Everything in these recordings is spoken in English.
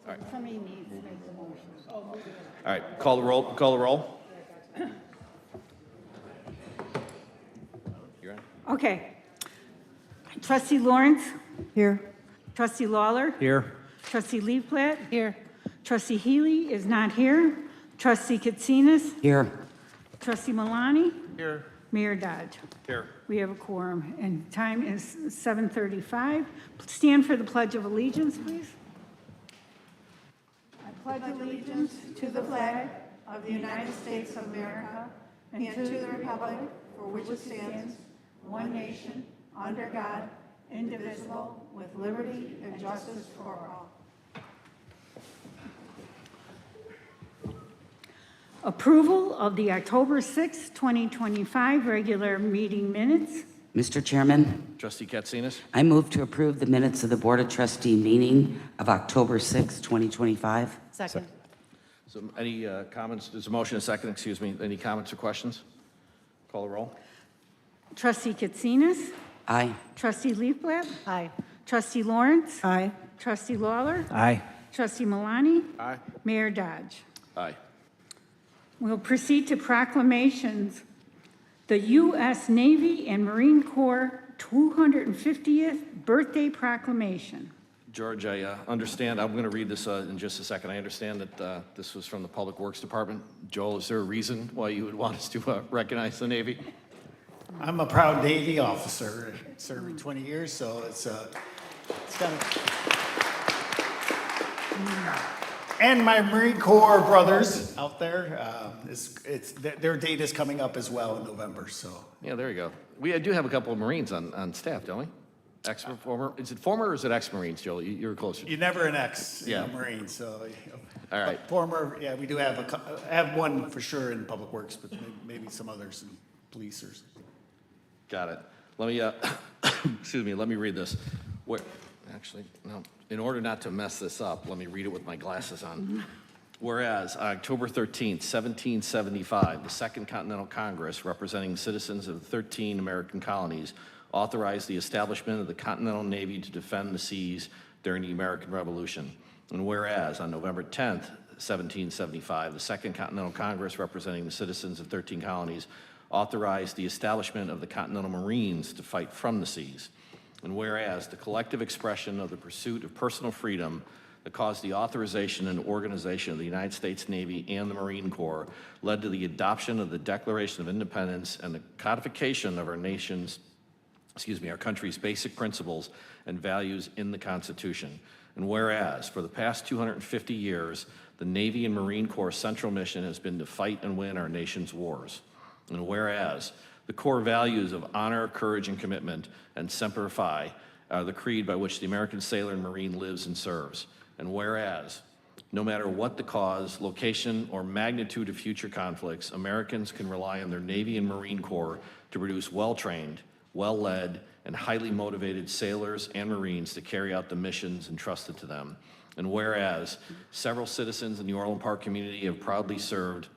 right. Somebody needs to make the motion. All right, call the roll. Call the roll. You're on. Okay. Trustee Lawrence? Here. Trustee Lawler? Here. Trustee Leafblat? Here. Trustee Healy is not here. Trustee Katsinas? Here. Trustee Malani? Here. Mayor Dodge. Here. We have a quorum, and time is 7:35. Stand for the Pledge of Allegiance, please. I pledge allegiance to the flag of the United States of America and to the republic for which it stands, one nation, under God, indivisible, with liberty and justice for all. Approval of the October 6, 2025 regular meeting minutes. Mr. Chairman, Trustee Katsinas. I move to approve the minutes of the Board of Trustee meeting of October 6, 2025. Second. So any comments? There's a motion, a second, excuse me. Any comments or questions? Call the roll. Trustee Katsinas. Aye. Trustee Leafblat. Aye. Trustee Lawrence. Aye. Trustee Lawler. Aye. Trustee Malani. Aye. Mayor Dodge. Aye. We'll proceed to proclamations. The U.S. Navy and Marine Corps 250th Birthday Proclamation. George, I understand. I'm going to read this in just a second. I understand that this was from the Public Works Department. Joel, is there a reason why you would want us to recognize the Navy? I'm a proud Navy officer, serving 20 years, so it's kind of. And my Marine Corps brothers out there, their date is coming up as well in November, so. Yeah, there you go. We do have a couple of Marines on staff, don't we? Former, is it former or is it ex-Marines, Joel? You're closer. You're never an ex Yeah. Marine, so. All right. But former, yeah, we do have have one for sure in Public Works, but maybe some others in police or something. Got it. Let me, excuse me, let me read this. Actually, no, in order not to mess this up, let me read it with my glasses on. Whereas October 13th, 1775, the Second Continental Congress, representing citizens of 13 American colonies, authorized the establishment of the Continental Navy to defend the seas during the American Revolution. And whereas on November 10th, 1775, the Second Continental Congress, representing the citizens of 13 colonies, authorized the establishment of the Continental Marines to fight from the seas. And whereas the collective expression of the pursuit of personal freedom that caused the authorization and organization of the United States Navy and the Marine Corps led to the adoption of the Declaration of Independence and the codification of our country's basic principles and values in the Constitution. And whereas for the past 250 years, the Navy and Marine Corps' central mission has been to fight and win our nation's wars. And whereas the core values of honor, courage, and commitment, and Semper Fi, are the creed by which the American sailor and Marine lives and serves. And whereas, no matter what the cause, location, or magnitude of future conflicts, Americans can rely on their Navy and Marine Corps to produce well-trained, well-led, and highly motivated sailors and Marines to carry out the missions entrusted to them. And whereas, several citizens in the Orland Park community have proudly served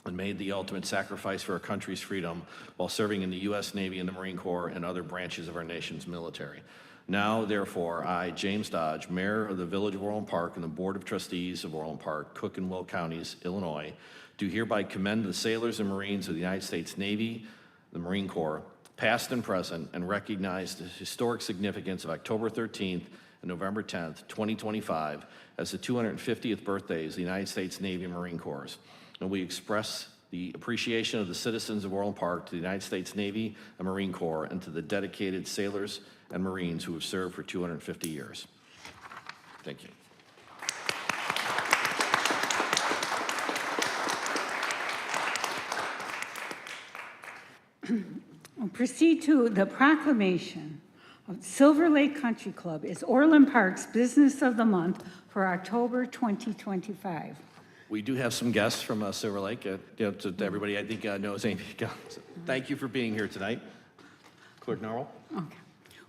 and made the ultimate sacrifice for our country's freedom while serving in the U.S. Navy and the Marine Corps and other branches of our nation's military. Now, therefore, I, James Dodge, Mayor of the Village of Orland Park and the Board of Trustees of Orland Park, Cook and Will Counties, Illinois, do hereby commend the sailors and Marines of the United States Navy, the Marine Corps, past and present, and recognize the historic significance of October 13th and November 10th, 2025, as the 250th birthdays of the United States Navy and Marine Corps. And we express the appreciation of the citizens of Orland Park to the United States Navy and Marine Corps and to the dedicated sailors and Marines who have served for 250 years. Thank you. We'll proceed to the proclamation of Silver Lake Country Club as Orland Park's Business of the Month for October 2025. We do have some guests from Silver Lake. To everybody I think knows Amy. Thank you for being here tonight. Clerk Norrell. Okay.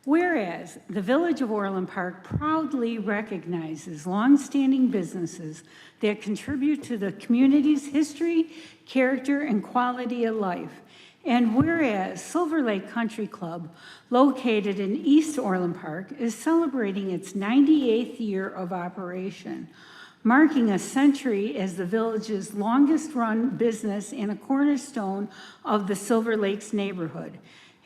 Whereas the Village of Orland Park proudly recognizes longstanding businesses that contribute to the community's history, character, and quality of life. And whereas Silver Lake Country Club, located in East Orland Park, is celebrating its 98th year of operation, marking a century as the village's longest-run business and a cornerstone of the Silver Lakes neighborhood.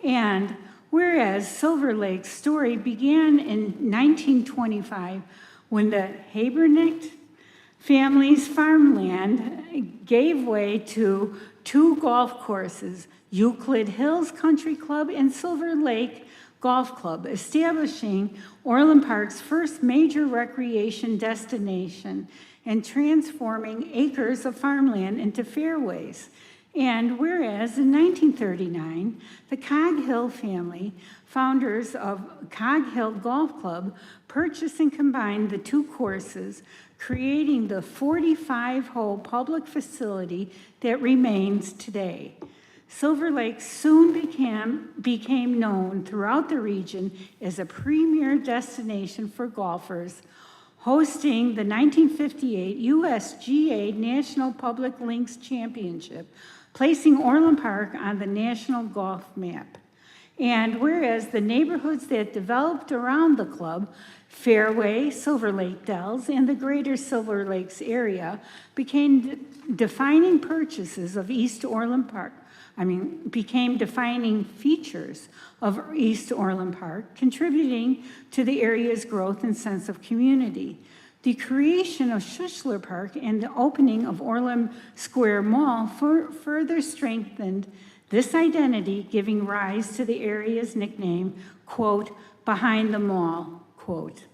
And whereas Silver Lake's story began in 1925 when the Habernick family's farmland gave way to two golf courses, Euclid Hills Country Club and Silver Lake Golf Club, establishing Orland Park's first major recreation destination and transforming acres of farmland into fairways. And whereas in 1939, the Cog Hill family, founders of Cog Hill Golf Club, purchased and combined the two courses, creating the 45-hole public facility that remains today. Silver Lake soon became known throughout the region as a premier destination for golfers, hosting the 1958 USGA National Public Links Championship, placing Orland Park on the national golf map. And whereas the neighborhoods that developed around the club, Fairway, Silver Lake Dells, and the greater Silver Lakes area became defining purchases of East Orland Park. Became defining features of East Orland Park, contributing to the area's growth and sense of community. The creation of Schussler Park and the opening of Orland Square Mall further strengthened this identity, giving rise to the area's nickname, quote, behind the mall, quote.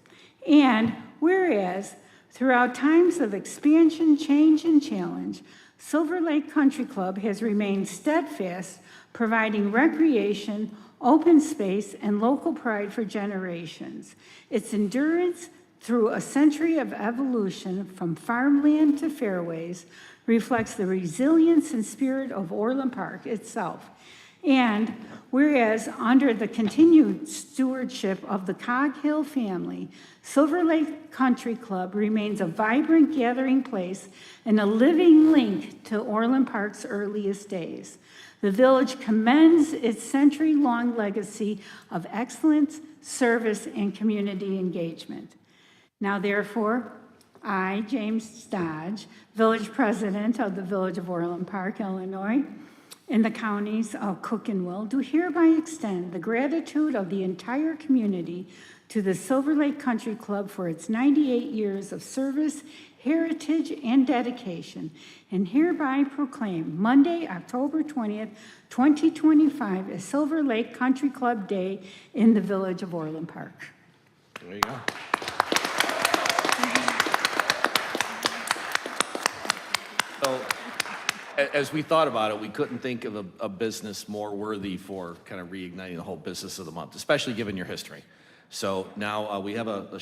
And whereas throughout times of expansion, change, and challenge, Silver Lake Country Club has remained steadfast, providing recreation, open space, and local pride for generations. Its endurance through a century of evolution from farmland to fairways reflects the resilience and spirit of Orland Park itself. And whereas under the continued stewardship of the Cog Hill family, Silver Lake Country Club remains a vibrant gathering place and a living link to Orland Park's earliest days. The village commends its century-long legacy of excellence, service, and community engagement. Now, therefore, I, James Dodge, Village President of the Village of Orland Park, Illinois, in the counties of Cook and Will, do hereby extend the gratitude of the entire community to the Silver Lake Country Club for its 98 years of service, heritage, and dedication, and hereby proclaim Monday, October 20th, 2025 as Silver Lake Country Club Day in the Village of Orland Park. There you go. So, as we thought about it, we couldn't think of a business more worthy for kind of reigniting the whole business of the month, especially given your history. So now we have a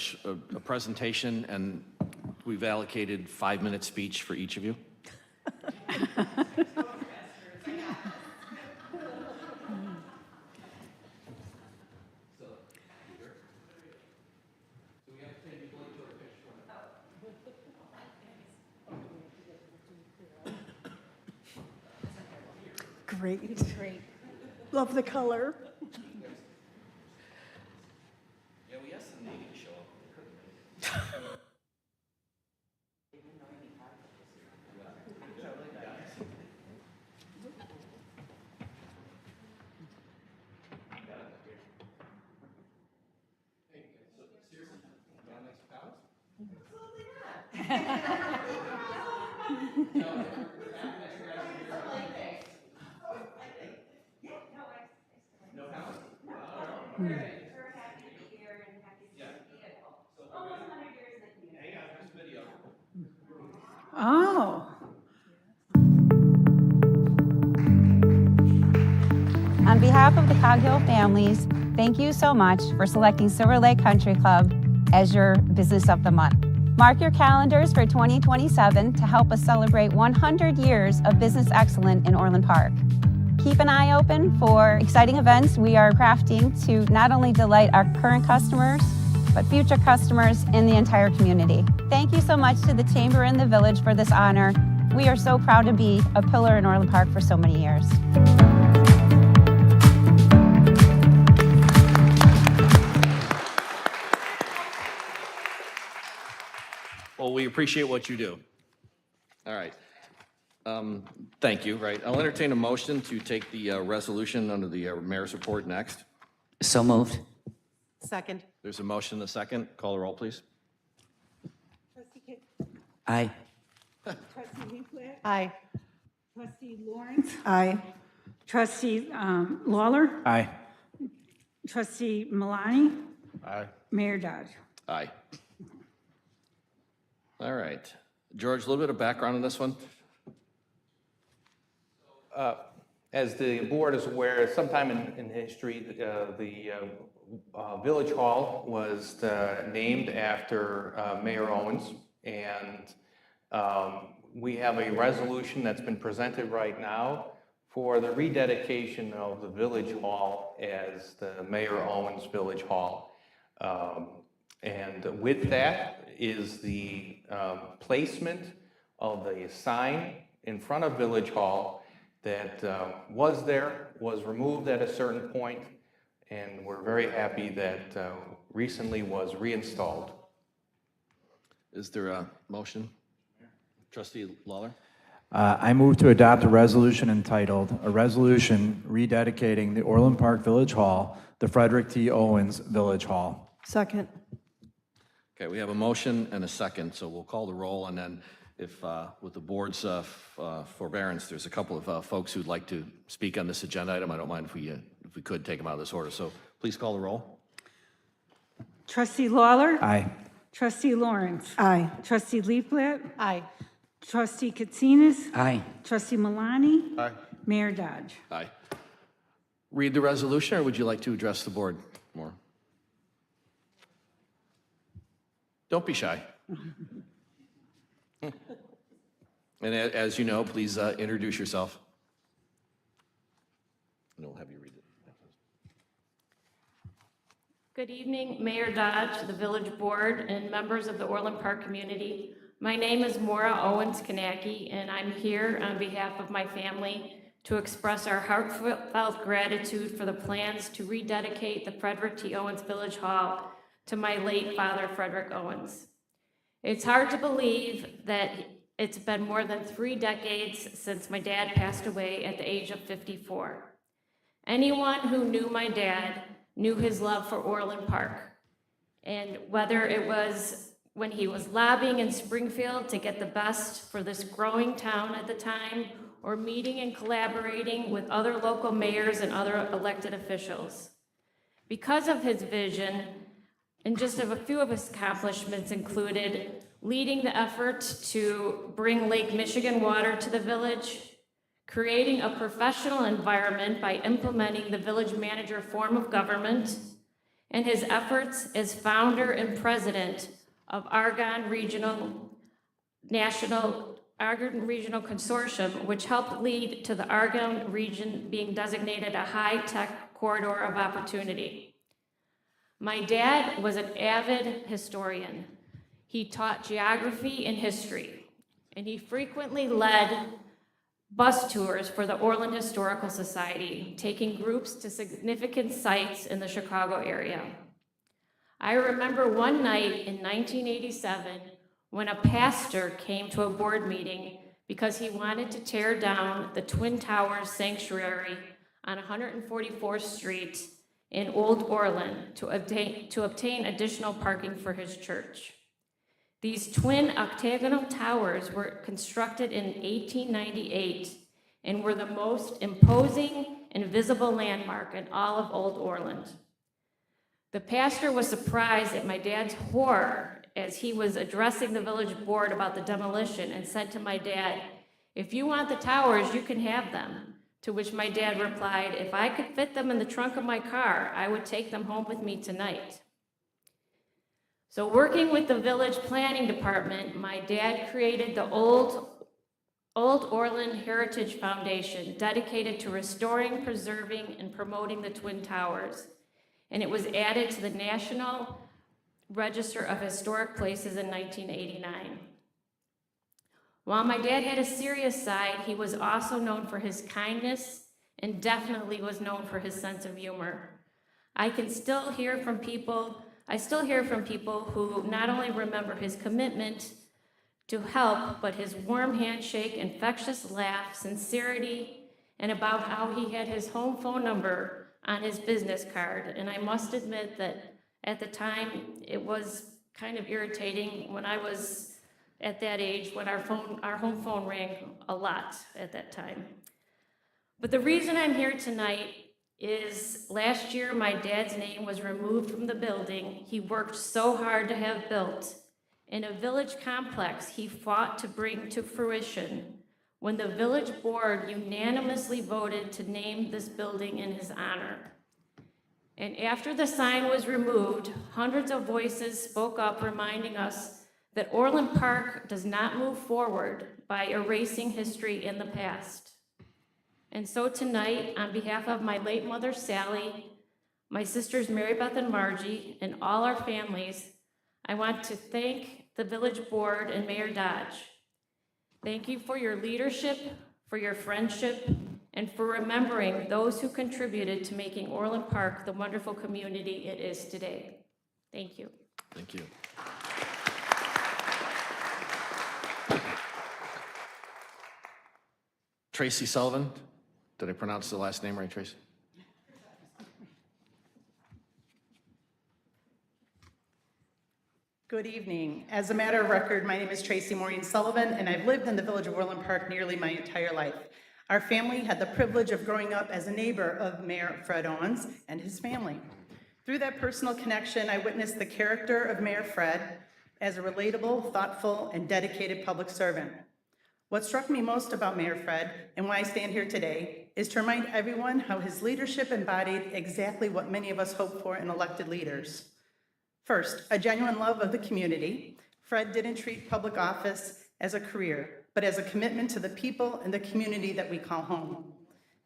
presentation, and we've allocated 5-minute speech for each of you. Great. Love the color. Yeah, we asked the Navy to show up. Oh. On behalf of the Cog Hill families, thank you so much for selecting Silver Lake Country Club as your Business of the Month. Mark your calendars for 2027 to help us celebrate 100 years of business excellence in Orland Park. Keep an eye open for exciting events we are crafting to not only delight our current customers, but future customers in the entire community. Thank you so much to the Chamber and the Village for this honor. We are so proud to be a pillar in Orland Park for so many years. appreciate what you do. All right. Thank you, right. I'll entertain a motion to take the resolution under the mayor's report next. So moved. Second. There's a motion and a second. Call the roll, please. Trustee Kit, Aye. trustee Leaflet, Aye. trustee Lawrence. Aye. Trustee Lawler, Aye. trustee Malani, Aye. Mayor Dodge. Aye. All right. George, a little bit of background on this one? As the board is aware, sometime in history, the Village Hall was named after Mayor Owens, and we have a resolution that's been presented right now for the rededication of the Village Hall as the Mayor Owens Village Hall. And with that is the placement of the sign in front of Village Hall that was removed at a certain point, and we're very happy that recently was reinstalled. Is there a motion? Trustee Lawler? I move to adopt a resolution entitled, "A Resolution Rededicating the Orland Park Village Hall, the Frederick T. Owens Village Hall." Second. Okay, we have a motion and a second, so we'll call the roll, and then if, with the board's forbearance, there's a couple of folks who'd like to speak on this agenda item. I don't mind if we could take them out of this order. So please call the roll. Trustee Lawler. Aye. Trustee Lawrence. Aye. Trustee Leaflet, Aye. trustee Katsinas, Aye. trustee Malani. Aye. Mayor Dodge. Aye. Read the resolution, or would you like to address the board more? Don't be shy. And as you know, please introduce yourself. And we'll have you read it. Good evening, Mayor Dodge, the Village Board, and members of the Orland Park community. My name is Maura Owens-Kanaki, and I'm here on behalf of my family to express our heartfelt gratitude for the plans to rededicate the Frederick T. Owens Village Hall to my late father, Frederick Owens. It's hard to believe that it's been more than 3 decades since my dad passed away at the age of 54. Anyone who knew my dad knew his love for Orland Park. And whether it was when he was lobbying in Springfield to get the best for this growing town at the time, or meeting and collaborating with other local mayors and other elected officials. Because of his vision, and just a few of his accomplishments included leading the effort to bring Lake Michigan water to the village, creating a professional environment by implementing the village manager form of government, and his efforts as founder and president of Argonne Regional Consortium, which helped lead to the Argonne region being designated a high-tech corridor of opportunity. My dad was an avid historian. He taught geography and history, and he frequently led bus tours for the Orland Historical Society, taking groups to significant sites in the Chicago area. I remember one night in 1987 when a pastor came to a board meeting because he wanted to tear down the Twin Towers Sanctuary on 144th Street in Old Orland to obtain additional parking for his church. These twin octagonal towers were constructed in 1898 and were the most imposing and visible landmark in all of Old Orland. The pastor was surprised at my dad's horror as he was addressing the village board about the demolition and said to my dad, "If you want the towers, you can have them." To which my dad replied, "If I could fit them in the trunk of my car, I would take them home with me tonight." So working with the village planning department, my dad created the Old Orland Heritage Foundation, dedicated to restoring, preserving, and promoting the Twin Towers. And it was added to the National Register of Historic Places in 1989. While my dad had a serious side, he was also known for his kindness and definitely was known for his sense of humor. I still hear from people who not only remember his commitment to help, but his warm handshake, infectious laugh, sincerity, and about how he had his home phone number on his business card. And I must admit that at the time, it was kind of irritating when I was at that age, when our home phone rang a lot at that time. But the reason I'm here tonight is last year my dad's name was removed from the building he worked so hard to have built in a village complex he fought to bring to fruition when the village board unanimously voted to name this building in his honor. And after the sign was removed, hundreds of voices spoke up reminding us that Orland Park does not move forward by erasing history in the past. And so tonight, on behalf of my late mother, Sally, my sisters, Mary Beth and Margie, and all our families, I want to thank the village board and Mayor Dodge. Thank you for your leadership, for your friendship, and for remembering those who contributed to making Orland Park the wonderful community it is today. Thank you. Thank you. Tracy Sullivan. Did I pronounce the last name right, Tracy? Good evening. As a matter of record, my name is Tracy Maureen Sullivan, and I've lived in the village of Orland Park nearly my entire life. Our family had the privilege of growing up as a neighbor of Mayor Fred Owens and his family. Through that personal connection, I witnessed the character of Mayor Fred as a relatable, thoughtful, and dedicated public servant. What struck me most about Mayor Fred, and why I stand here today, is to remind everyone how his leadership embodied exactly what many of us hope for in elected leaders. First, a genuine love of the community. Fred didn't treat public office as a career, but as a commitment to the people and the community that we call home.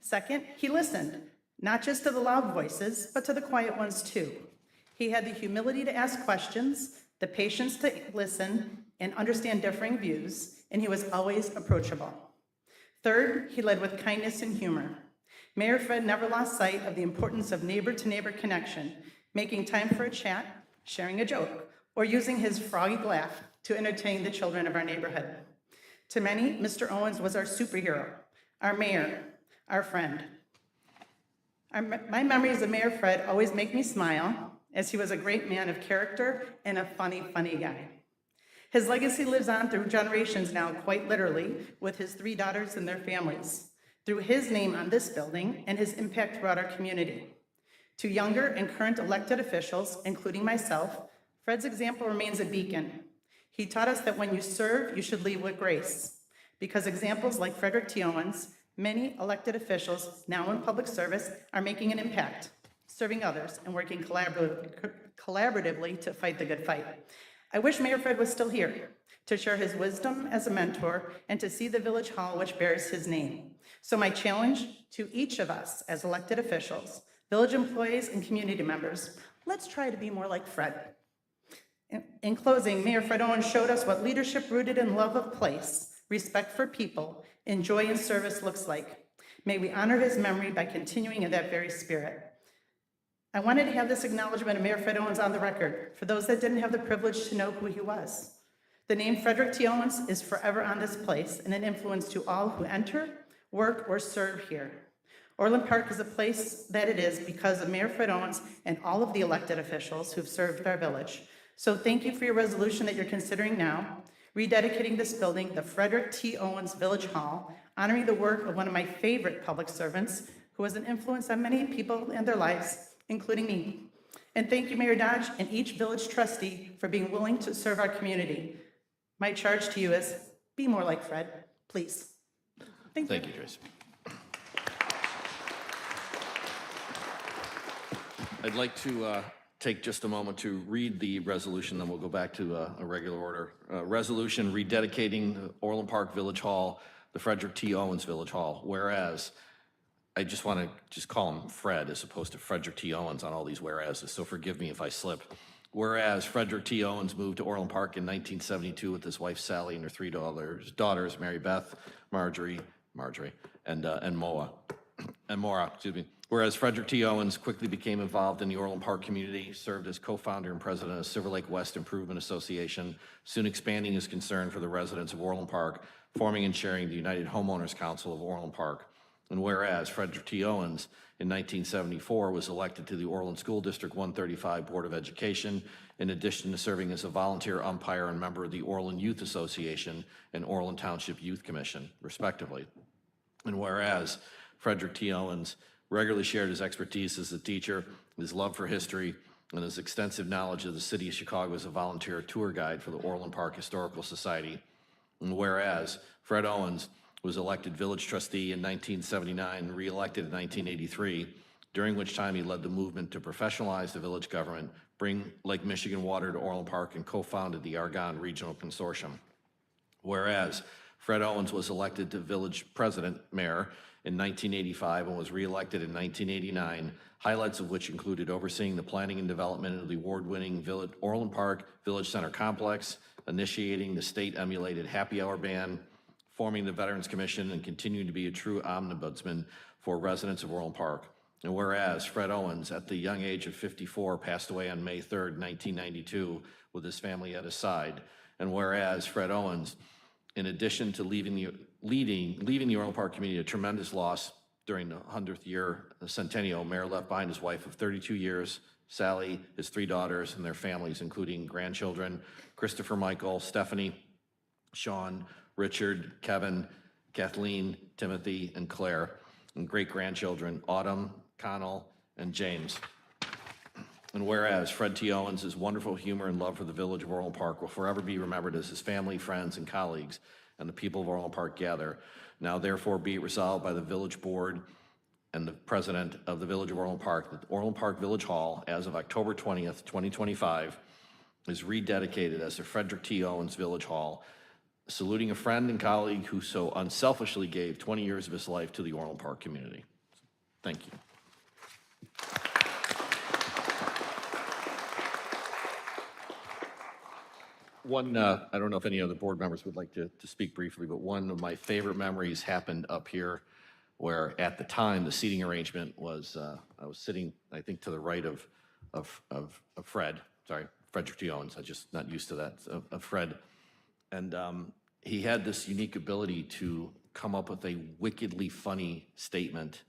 Second, he listened, not just to the loud voices, but to the quiet ones too. He had the humility to ask questions, the patience to listen and understand differing views, and he was always approachable. Third, he led with kindness and humor. Mayor Fred never lost sight of the importance of neighbor-to-neighbor connection, making time for a chat, sharing a joke, or using his froggy laugh to entertain the children of our neighborhood. To many, Mr. Owens was our superhero, our mayor, our friend. My memories of Mayor Fred always make me smile, as he was a great man of character and a funny guy. His legacy lives on through generations now, quite literally, with his 3 daughters and their families, through his name on this building and his impact throughout our community. To younger and current elected officials, including myself, Fred's example remains a beacon. He taught us that when you serve, you should lead with grace, because examples like Frederick T. Owens, many elected officials now in public service are making an impact, serving others and working collaboratively to fight the good fight. I wish Mayor Fred was still here to share his wisdom as a mentor and to see the village hall which bears his name. So my challenge to each of us as elected officials, village employees and community members, let's try to be more like Fred. In closing, Mayor Fred Owens showed us what leadership rooted in love of place, respect for people, and joy in service looks like. May we honor his memory by continuing in that very spirit. I wanted to have this acknowledgement of Mayor Fred Owens on the record for those that didn't have the privilege to know who he was. The name Frederick T. Owens is forever on this place and an influence to all who enter, work, or serve here. Orland Park is a place that it is because of Mayor Fred Owens and all of the elected officials who've served our village. So thank you for your resolution that you're considering now, rededicating this building, the Frederick T. Owens Village Hall, honoring the work of one of my favorite public servants who has an influence on many people and their lives, including me. And thank you, Mayor Dodge, and each village trustee for being willing to serve our community. My charge to you is, be more like Fred, please. Thank you. Thank you, Tracy. I'd like to take just a moment to read the resolution, then we'll go back to a regular order. Resolution rededicating the Orland Park Village Hall, the Frederick T. Owens Village Hall. Whereas, I just want to call him Fred as opposed to Frederick T. Owens on all these whereases, so forgive me if I slip. Whereas Frederick T. Owens moved to Orland Park in 1972 with his wife Sally and her 3 daughters, Mary Beth, Marjorie, and Maura. Whereas Frederick T. Owens quickly became involved in the Orland Park community, served as co-founder and president of Silver Lake West Improvement Association, soon expanding his concern for the residents of Orland Park, forming and chairing the United Homeowners Council of Orland Park. And whereas Frederick T. Owens in 1974 was elected to the Orland School District 135 Board of Education, in addition to serving as a volunteer umpire and member of the Orland Youth Association and Orland Township Youth Commission, respectively. And whereas Frederick T. Owens regularly shared his expertise as a teacher, his love for history, and his extensive knowledge of the city of Chicago as a volunteer tour guide for the Orland Park Historical Society. And whereas Fred Owens was elected village trustee in 1979 and re-elected in 1983, during which time he led the movement to professionalize the village government, bring Lake Michigan water to Orland Park, and co-founded the Argonne Regional Consortium. Whereas Fred Owens was elected to village president, mayor, in 1985 and was re-elected in 1989, highlights of which included overseeing the planning and development of the award-winning Orland Park Village Center Complex, initiating the state-emulated happy hour ban, forming the Veterans Commission, and continuing to be a true ombudsman for residents of Orland Park. And whereas Fred Owens, at the young age of 54, passed away on May 3rd, 1992, with his family at his side. And whereas Fred Owens, in addition to leaving the Orland Park community a tremendous loss during the 100th year centennial, Mayor left behind his wife of 32 years, Sally, his 3 daughters, and their families, including grandchildren, Christopher, Michael, Stephanie, Sean, Richard, Kevin, Kathleen, Timothy, and Claire, and great-grandchildren, Autumn, Connell, and James. And whereas Fred T. Owens' wonderful humor and love for the village of Orland Park will forever be remembered as his family, friends, and colleagues and the people of Orland Park gather, now therefore be it resolved by the village board and the president of the village of Orland Park that the Orland Park Village Hall, as of October 20th, 2025, is rededicated as the Frederick T. Owens Village Hall, saluting a friend and colleague who so unselfishly gave 20 years of his life to the Orland Park community. Thank you. One, I don't know if any other board members would like to speak briefly, but one of my favorite memories happened up here where at the time the seating arrangement was, I was sitting, I think, to the right of Frederick T. Owens. I'm just not used to that, of Fred. And he had this unique ability to come up with a wickedly funny statement.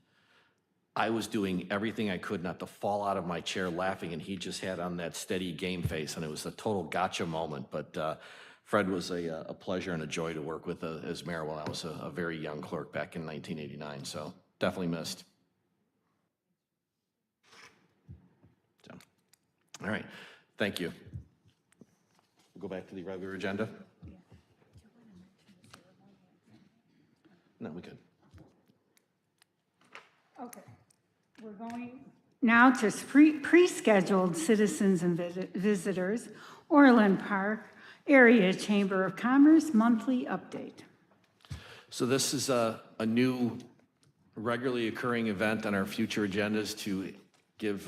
I was doing everything I could not to fall out of my chair laughing, and he just had on that steady game face, and it was a total gotcha moment. But Fred was a pleasure and a joy to work with as mayor while I was a very young clerk back in 1989, so definitely missed. So, all right, thank you. We'll go back to the regular agenda. No, we could. Okay, we're going now to pre-scheduled citizens and visitors, Orland Park Area Chamber of Commerce monthly update. So this is a new regularly occurring event on our future agendas to give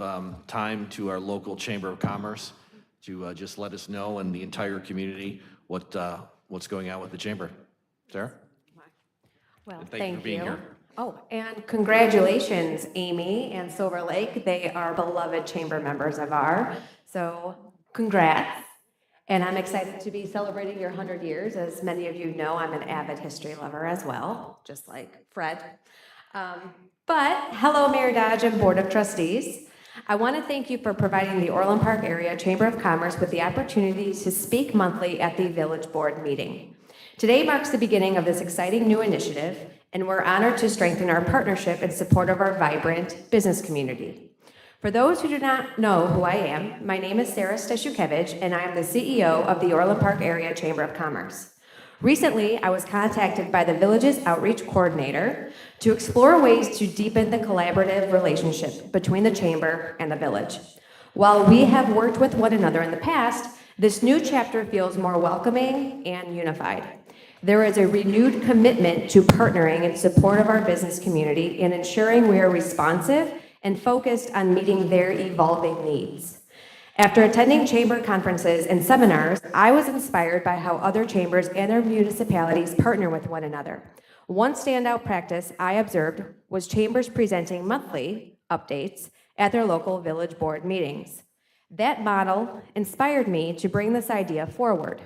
time to our local Chamber of Commerce to just let us know and the entire community what's going on with the Chamber. Sarah? Well, And thank you for being here. Oh, and congratulations, Amy and Silver Lake. They are beloved chamber members of ours. So congrats. And I'm excited to be celebrating your 100 years. As many of you know, I'm an avid history lover as well, just like Fred. But hello, Mayor Dodge and Board of Trustees. I want to thank you for providing the Orland Park Area Chamber of Commerce with the opportunity to speak monthly at the Village Board meeting. Today marks the beginning of this exciting new initiative, and we're honored to strengthen our partnership in support of our vibrant business community. For those who do not know who I am, my name is Sarah Stashukevich, and I am the CEO of the Orland Park Area Chamber of Commerce. Recently, I was contacted by the Village's Outreach Coordinator to explore ways to deepen the collaborative relationship between the Chamber and the Village. While we have worked with one another in the past, this new chapter feels more welcoming and unified. There is a renewed commitment to partnering in support of our business community and ensuring we are responsive and focused on meeting their evolving needs. After attending chamber conferences and seminars, I was inspired by how other chambers and their municipalities partner with one another. One standout practice I observed was chambers presenting monthly updates at their local village board meetings. That model inspired me to bring this idea forward,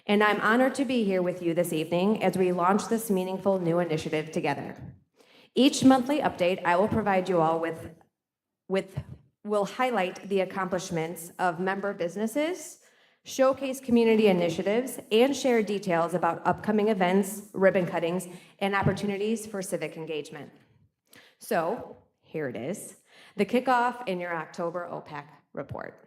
and I'm honored to be here with you this evening as we launch this meaningful new initiative together. Each monthly update I will provide you all will highlight the accomplishments of member businesses, showcase community initiatives, and share details about upcoming events, ribbon cuttings, and opportunities for civic engagement. So, here it is, the kickoff in your October OPAC report.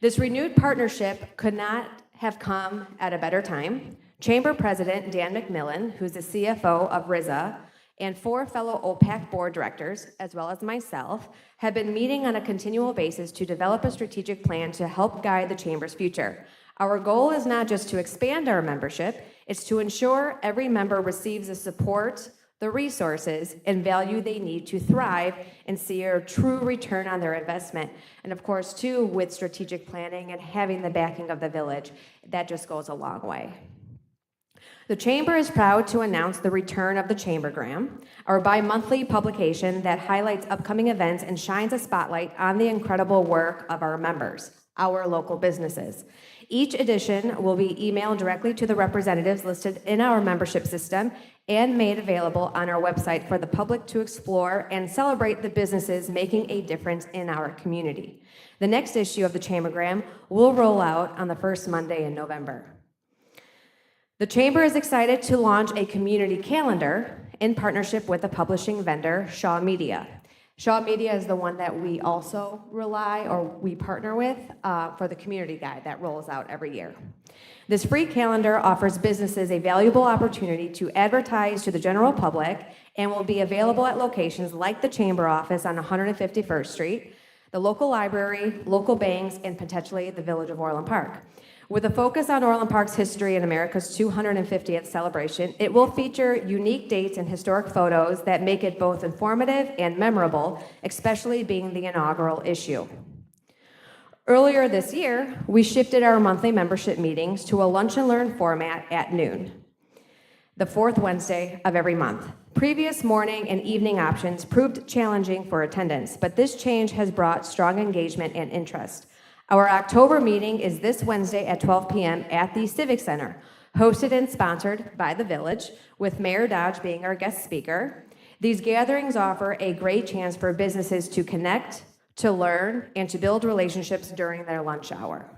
This renewed partnership could not have come at a better time. Chamber President Dan McMillan, who's the CFO of RZA, and 4 fellow OPAC board directors, as well as myself, have been meeting on a continual basis to develop a strategic plan to help guide the Chamber's future. Our goal is not just to expand our membership, it's to ensure every member receives the support, the resources, and value they need to thrive and see a true return on their investment. And of course, too, with strategic planning and having the backing of the village, that just goes a long way. The Chamber is proud to announce the return of the Chambergram, our bi-monthly publication that highlights upcoming events and shines a spotlight on the incredible work of our members, our local businesses. Each edition will be emailed directly to the representatives listed in our membership system and made available on our website for the public to explore and celebrate the businesses making a difference in our community. The next issue of the Chambergram will roll out on the first Monday in November. The Chamber is excited to launch a community calendar in partnership with the publishing vendor, Shaw Media. Shaw Media is the one that we also we partner with for the community guide that rolls out every year. This free calendar offers businesses a valuable opportunity to advertise to the general public and will be available at locations like the Chamber office on 151st Street, the local library, local banks, and potentially the Village of Orland Park. With a focus on Orland Park's history and America's 250th celebration, it will feature unique dates and historic photos that make it both informative and memorable, especially being the inaugural issue. Earlier this year, we shifted our monthly membership meetings to a lunch and learn format at noon, the 4th Wednesday of every month. Previous morning and evening options proved challenging for attendance, but this change has brought strong engagement and interest. Our October meeting is this Wednesday at 12 p.m. at the Civic Center, hosted and sponsored by the Village, with Mayor Dodge being our guest speaker. These gatherings offer a great chance for businesses to connect, to learn, and to build relationships during their lunch hour.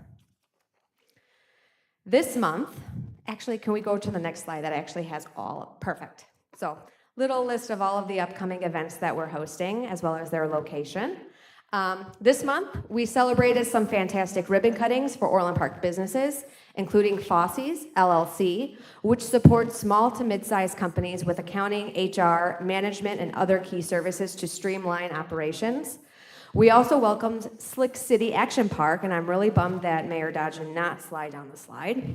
This month, actually, can we go to the next slide that actually has all, perfect. So, little list of all of the upcoming events that we're hosting, as well as their location. This month, we celebrated some fantastic ribbon cuttings for Orland Park businesses, including Fosse's LLC, which supports small to mid-sized companies with accounting, HR, management, and other key services to streamline operations. We also welcomed Slick City Action Park, and I'm really bummed that Mayor Dodge did not slide down the slide.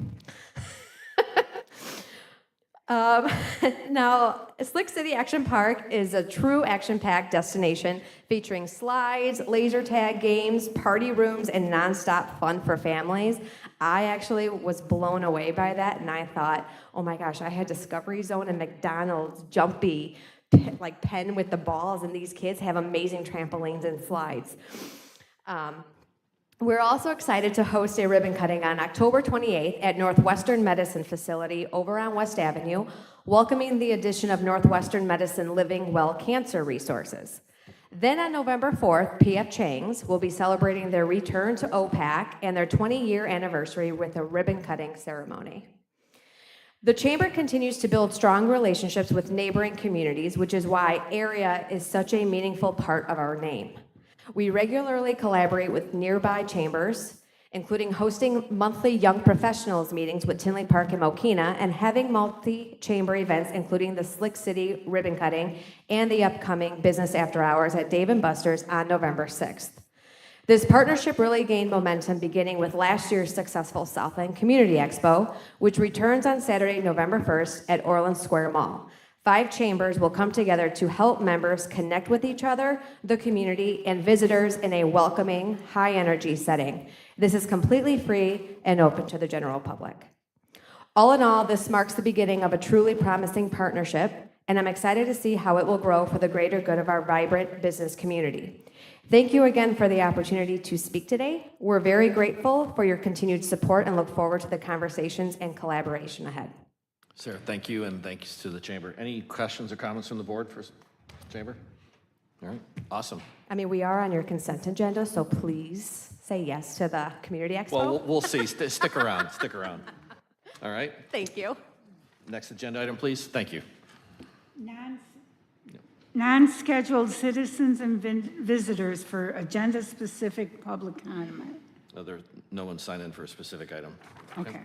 Now, Slick City Action Park is a true action-packed destination featuring slides, laser tag games, party rooms, and nonstop fun for families. I actually was blown away by that, and I thought, oh my gosh, I had Discovery Zone and McDonald's jumpy, like pen with the balls, and these kids have amazing trampolines and slides. We're also excited to host a ribbon cutting on October 28th at Northwestern Medicine Facility over on West Avenue, welcoming the addition of Northwestern Medicine Living Well Cancer Resources. Then on November 4th, PF Chang's will be celebrating their return to OPAC and their 20-year anniversary with a ribbon cutting ceremony. The Chamber continues to build strong relationships with neighboring communities, which is why area is such a meaningful part of our name. We regularly collaborate with nearby chambers, including hosting monthly young professionals meetings with Tinley Park and Mokina, and having multi-chamber events, including the Slick City ribbon cutting and the upcoming Business After Hours at Dave & Buster's on November 6th. This partnership really gained momentum beginning with last year's successful South End Community Expo, which returns on Saturday, November 1st at Orland Square Mall. 5 chambers will come together to help members connect with each other, the community, and visitors in a welcoming, high-energy setting. This is completely free and open to the general public. All in all, this marks the beginning of a truly promising partnership and I'm excited to see how it will grow for the greater good of our vibrant business community. Thank you again for the opportunity to speak today. We're very grateful for your continued support and look forward to the conversations and collaboration ahead. Sarah, thank you, and thanks to the Chamber. Any questions or comments from the board for Chamber? All right, awesome. I mean, we are on your consent agenda, so please say yes to the Community Expo. Well, we'll see. Stick around. Stick around. All right. Thank you. Next agenda item, please. Thank you. Non-scheduled citizens and visitors for agenda-specific public comment. There's no one signed in for a specific item. Okay.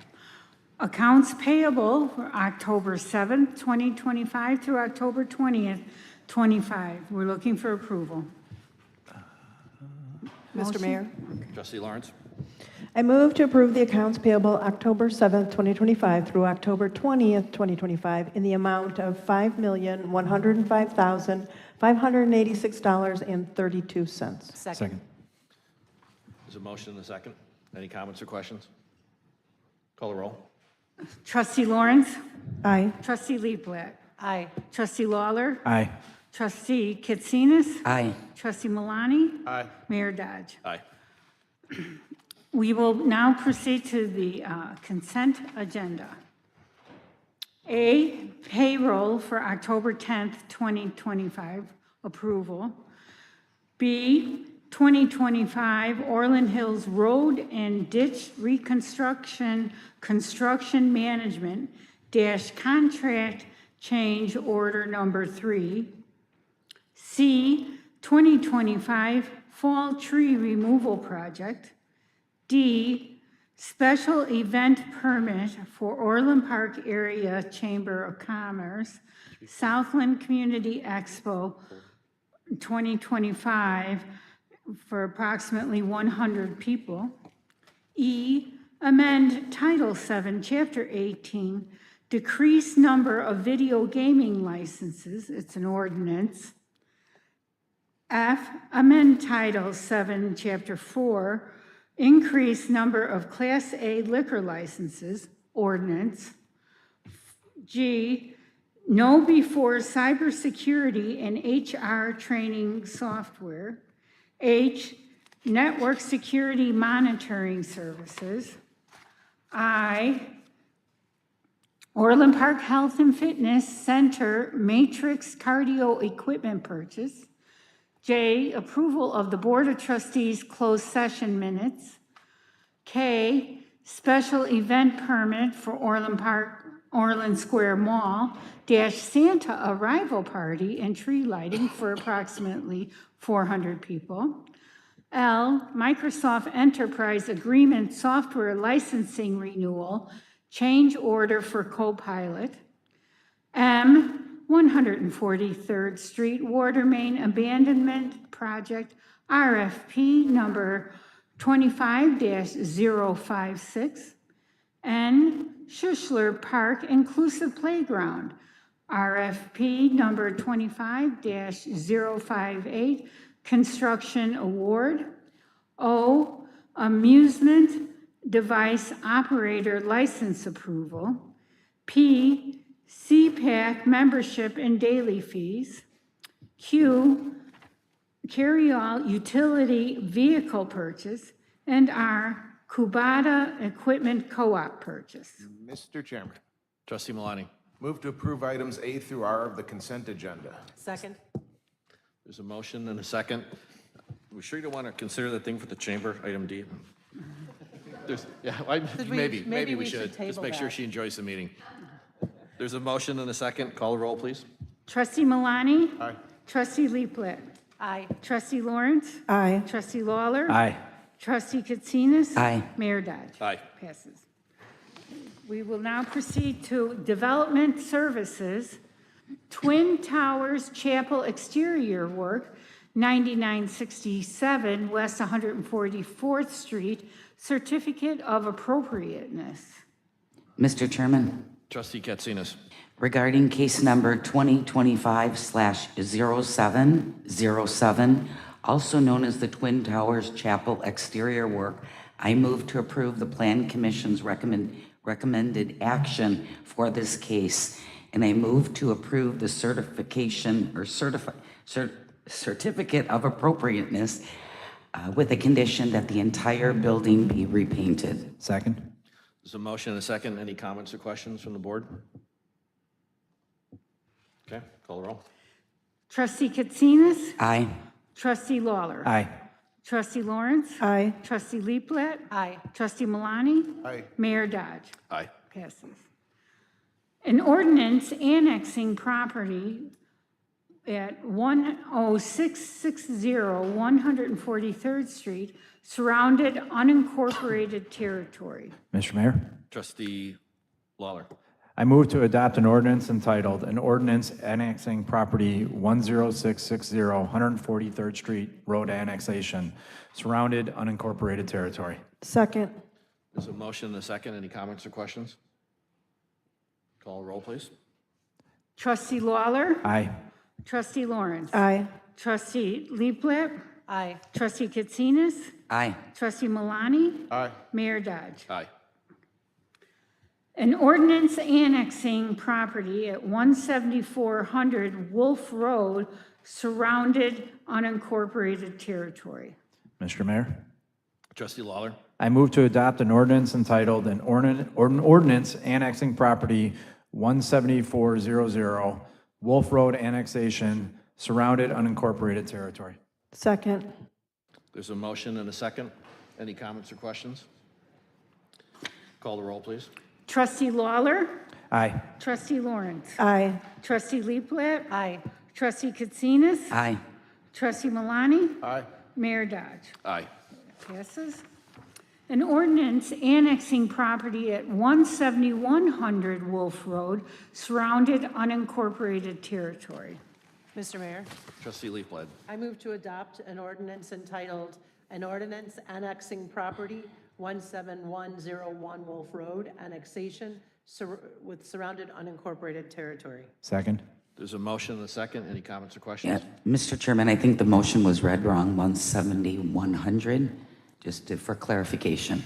Accounts payable for October 7th, 2025 through October 20th, 25. We're looking for approval. Mr. Mayor, Trustee Lawrence. I move to approve the accounts payable October 7th, 2025 through October 20th, 2025 in the amount of $5,105,586.32. Second. There's a motion and a second. Any comments or questions? Call the roll. Trustee Lawrence. Aye. Trustee Lieblatt. Aye. Trustee Lawler. Aye. Trustee Katsinas. Aye. Trustee Malani. Aye. Mayor Dodge. Aye. We will now proceed to the consent agenda. A, payroll for October 10th, 2025, approval. B, 2025 Orland Hills Road and Ditch Reconstruction Construction Management dash contract change order number 3. C, 2025 Fall Tree Removal Project. D, special event permit for Orland Park Area Chamber of Commerce, Southland Community Expo 2025 for approximately 100 people. E, amend Title 7, Chapter 18, decrease number of video gaming licenses, it's an ordinance. F, amend Title 7, Chapter 4, increase number of Class A liquor licenses, ordinance. G, know before cybersecurity and HR training software. H, network security monitoring services. I, Orland Park Health and Fitness Center Matrix Cardio Equipment Purchase. J, approval of the Board of Trustees closed session minutes. K, special event permit for Orland Square Mall dash Santa arrival party and tree lighting for approximately 400 people. L, Microsoft Enterprise Agreement software licensing renewal, change order for Copilot. M, 143rd Street Water Main Abandonment Project, RFP number 25-056. N, Schuschler Park Inclusive Playground, RFP number 25-058, construction award. O, amusement device operator license approval. P, CPAC membership and daily fees. Q, carry-all utility vehicle purchase. And R, Kubota equipment co-op purchase. Mr. Chairman, Trustee Malani. move to approve items A through R of the consent agenda. Second. There's a motion and a second. We sure you don't want to consider the thing for the Chamber, item D? Maybe we should. Just make sure she enjoys the meeting. There's a motion and a second. Call the roll, please. Trustee Malani. Aye. Trustee Lieblatt. Aye. Trustee Lawrence. Aye. Trustee Lawler. Aye. Trustee Katsinas. Aye. Mayor Dodge. Aye. Passes. We will now proceed to Development Services, Twin Towers Chapel exterior work, 9967 West 144th Street, certificate of appropriateness. Mr. Chairman, Trustee Katsinas. regarding case number 2025/0707, also known as the Twin Towers Chapel exterior work, I move to approve the Plan Commission's recommended action for this case and I move to approve the certification or certificate of appropriateness with the condition that the entire building be repainted. Second. There's a motion and a second. Any comments or questions from the board? Okay, call the roll. Trustee Katsinas? Aye. Trustee Lawler? Aye. Trustee Lawrence? Aye. Trustee Leaflet? Aye. Trustee Malani? Aye. Mayor Dodge? Aye. Passes. An ordinance annexing property at 10660 143rd Street, surrounded unincorporated territory. Mr. Mayor, Trustee Lawler. I move to adopt an ordinance entitled, an ordinance annexing property 10660 143rd Street Road Annexation, surrounded unincorporated territory. Second. There's a motion and a second. Any comments or questions? Call the roll, please. Trustee Lawler? Aye. Trustee Lawrence? Aye. Trustee Leaflet? Aye. Trustee Katsinas? Aye. Trustee Malani? Aye. Mayor Dodge? Aye. An ordinance annexing property at 17400 Wolf Road, surrounded unincorporated territory. Mr. Mayor, Trustee Lawler. I move to adopt an ordinance entitled, an ordinance annexing property 17400 Wolf Road Annexation, surrounded unincorporated territory. Second. There's a motion and a second. Any comments or questions? Call the roll, please. Trustee Lawler? Aye. Trustee Lawrence? Aye. Trustee Leaflet? Aye. Trustee Katsinas? Aye. Trustee Malani? Aye. Mayor Dodge? Aye. Passes. An ordinance annexing property at 17100 Wolf Road, surrounded unincorporated territory. Mr. Mayor, Trustee Leafblad. I move to adopt an ordinance entitled, an ordinance annexing property 17101 Wolf Road, annexation with surrounded unincorporated territory. Second. There's a motion and a second. Any comments or questions? Yeah, Mr. Chairman, I think the motion was read wrong, 170-100, just for clarification.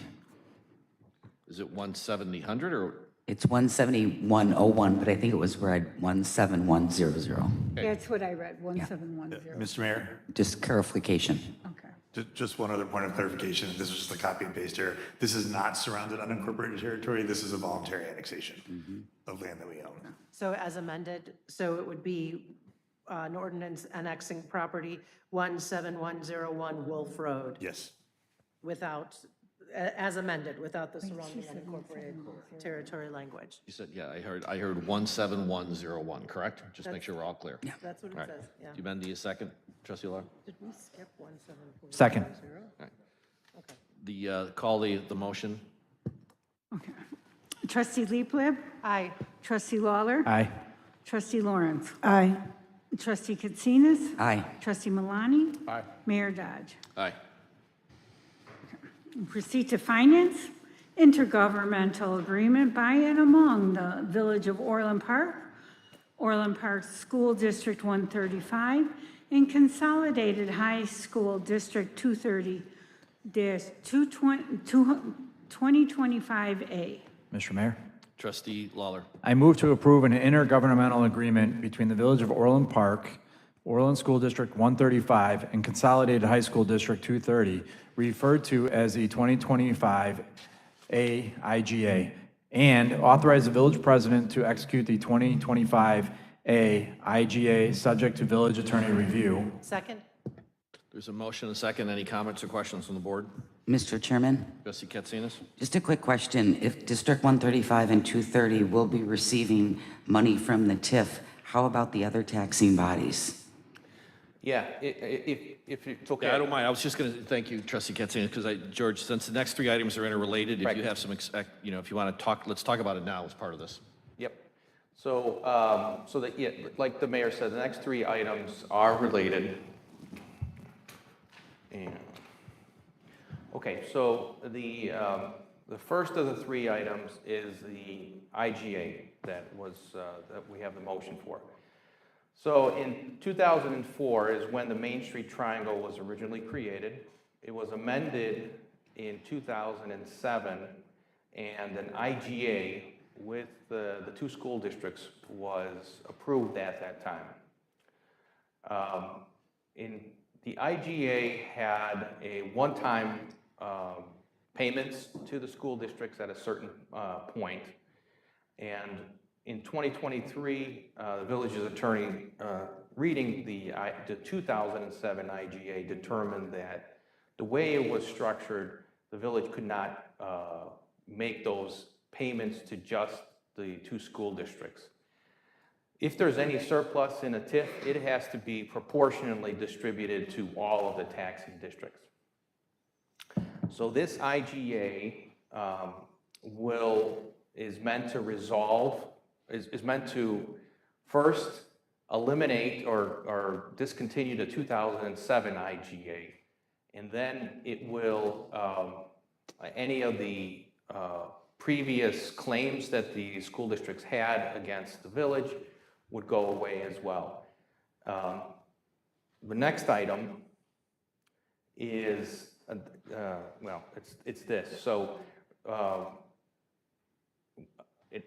Is it 170-100 or? It's 17101, but I think it was read 17100. That's what I read, 1710. Mr. Mayor, Just clarification. Okay. just one other point of clarification. This was just a copy and paste here. This is not surrounded unincorporated territory. This is a voluntary annexation of land that we own. So as amended, so it would be an ordinance annexing property 17101 Wolf Road Yes. without, as amended, without the surrounding unincorporated territory language. You said, yeah, I heard 17101, correct? Just make sure we're all clear. That's what it All right. says, yeah. Do you amend the second, Trustee Laura? Did we skip 174? Second. Call the motion. Okay. Trustee Leaflet? Aye. Trustee Lawler? Aye. Trustee Lawrence? Aye. Trustee Katsinas? Aye. Trustee Malani? Aye. Mayor Dodge? Aye. Proceed to finance. Intergovernmental agreement by and among the Village of Orland Park, Orland Park School District 135, and Consolidated High School District 230-2025A. Mr. Mayor, Trustee Lawler. I move to approve an intergovernmental agreement between the Village of Orland Park, Orland School District 135, and Consolidated High School District 230, referred to as the 2025 AIGA, and authorize the village president to execute the 2025 AIGA, subject to village attorney review. Second? There's a motion and a second. Any comments or questions from the board? Mr. Chairman, Trustee Katsinas? just a quick question. If District 135 and 230 will be receiving money from the TIF, how about the other taxing bodies? Yeah, if it's okay. Yeah, I don't mind. I was just going to thank you, Trustee Katsinas, because George, since the next three items are interrelated, if Right. you have some, if you want to talk, let's talk about it now as part of this. Yep. So, yeah, like the mayor said, the next three items are related. And, okay, so the first of the three items is the IGA that we have the motion for. So in 2004 is when the Main Street Triangle was originally created. It was amended in 2007, and an IGA with the two school districts was approved at that time. The IGA had a one-time payments to the school districts at a certain point, and in 2023, the village's attorney, reading the 2007 IGA, determined that the way it was structured, the village could not make those payments to just the two school districts. If there's any surplus in a TIF, it has to be proportionally distributed to all of the taxing districts. So this IGA is meant to resolve, is meant to first eliminate or discontinue the 2007 IGA, and then it will, any of the previous claims that the school districts had against the village would go away as well. The next item is, well, it's this. So,